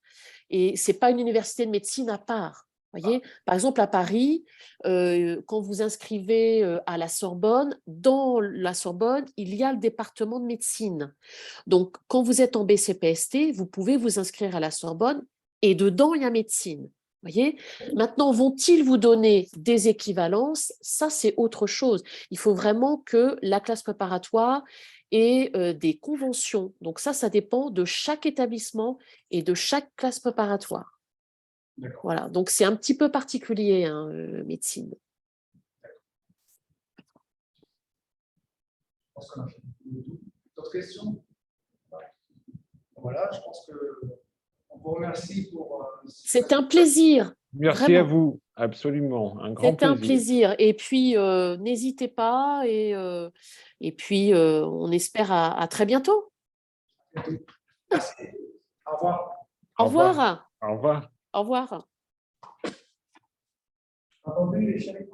Et ce n'est pas une université de médecine à part. Voyez, par exemple, à Paris, quand vous inscrivez à la Sorbonne, dans la Sorbonne, il y a le département de médecine. Donc, quand vous êtes en BCPST, vous pouvez vous inscrire à la Sorbonne et dedans, il y a médecine. Voyez, maintenant, vont-ils vous donner des équivalences? Ça, c'est autre chose. Il faut vraiment que la classe préparatoire ait des conventions. Donc ça dépend de chaque établissement et de chaque classe préparatoire. Voilà, donc c'est un petit peu particulier, hein, médecine. Je pense qu'on a fait d'autres questions? Voilà, je pense qu'on vous remercie pour. C'est un plaisir. Merci vraiment. à vous, absolument, un grand C'est un plaisir. plaisir. Et puis, n'hésitez pas. Et puis, on espère à très bientôt. Merci. Au revoir. Au revoir. Au revoir. Au revoir. Attendez, les chéris.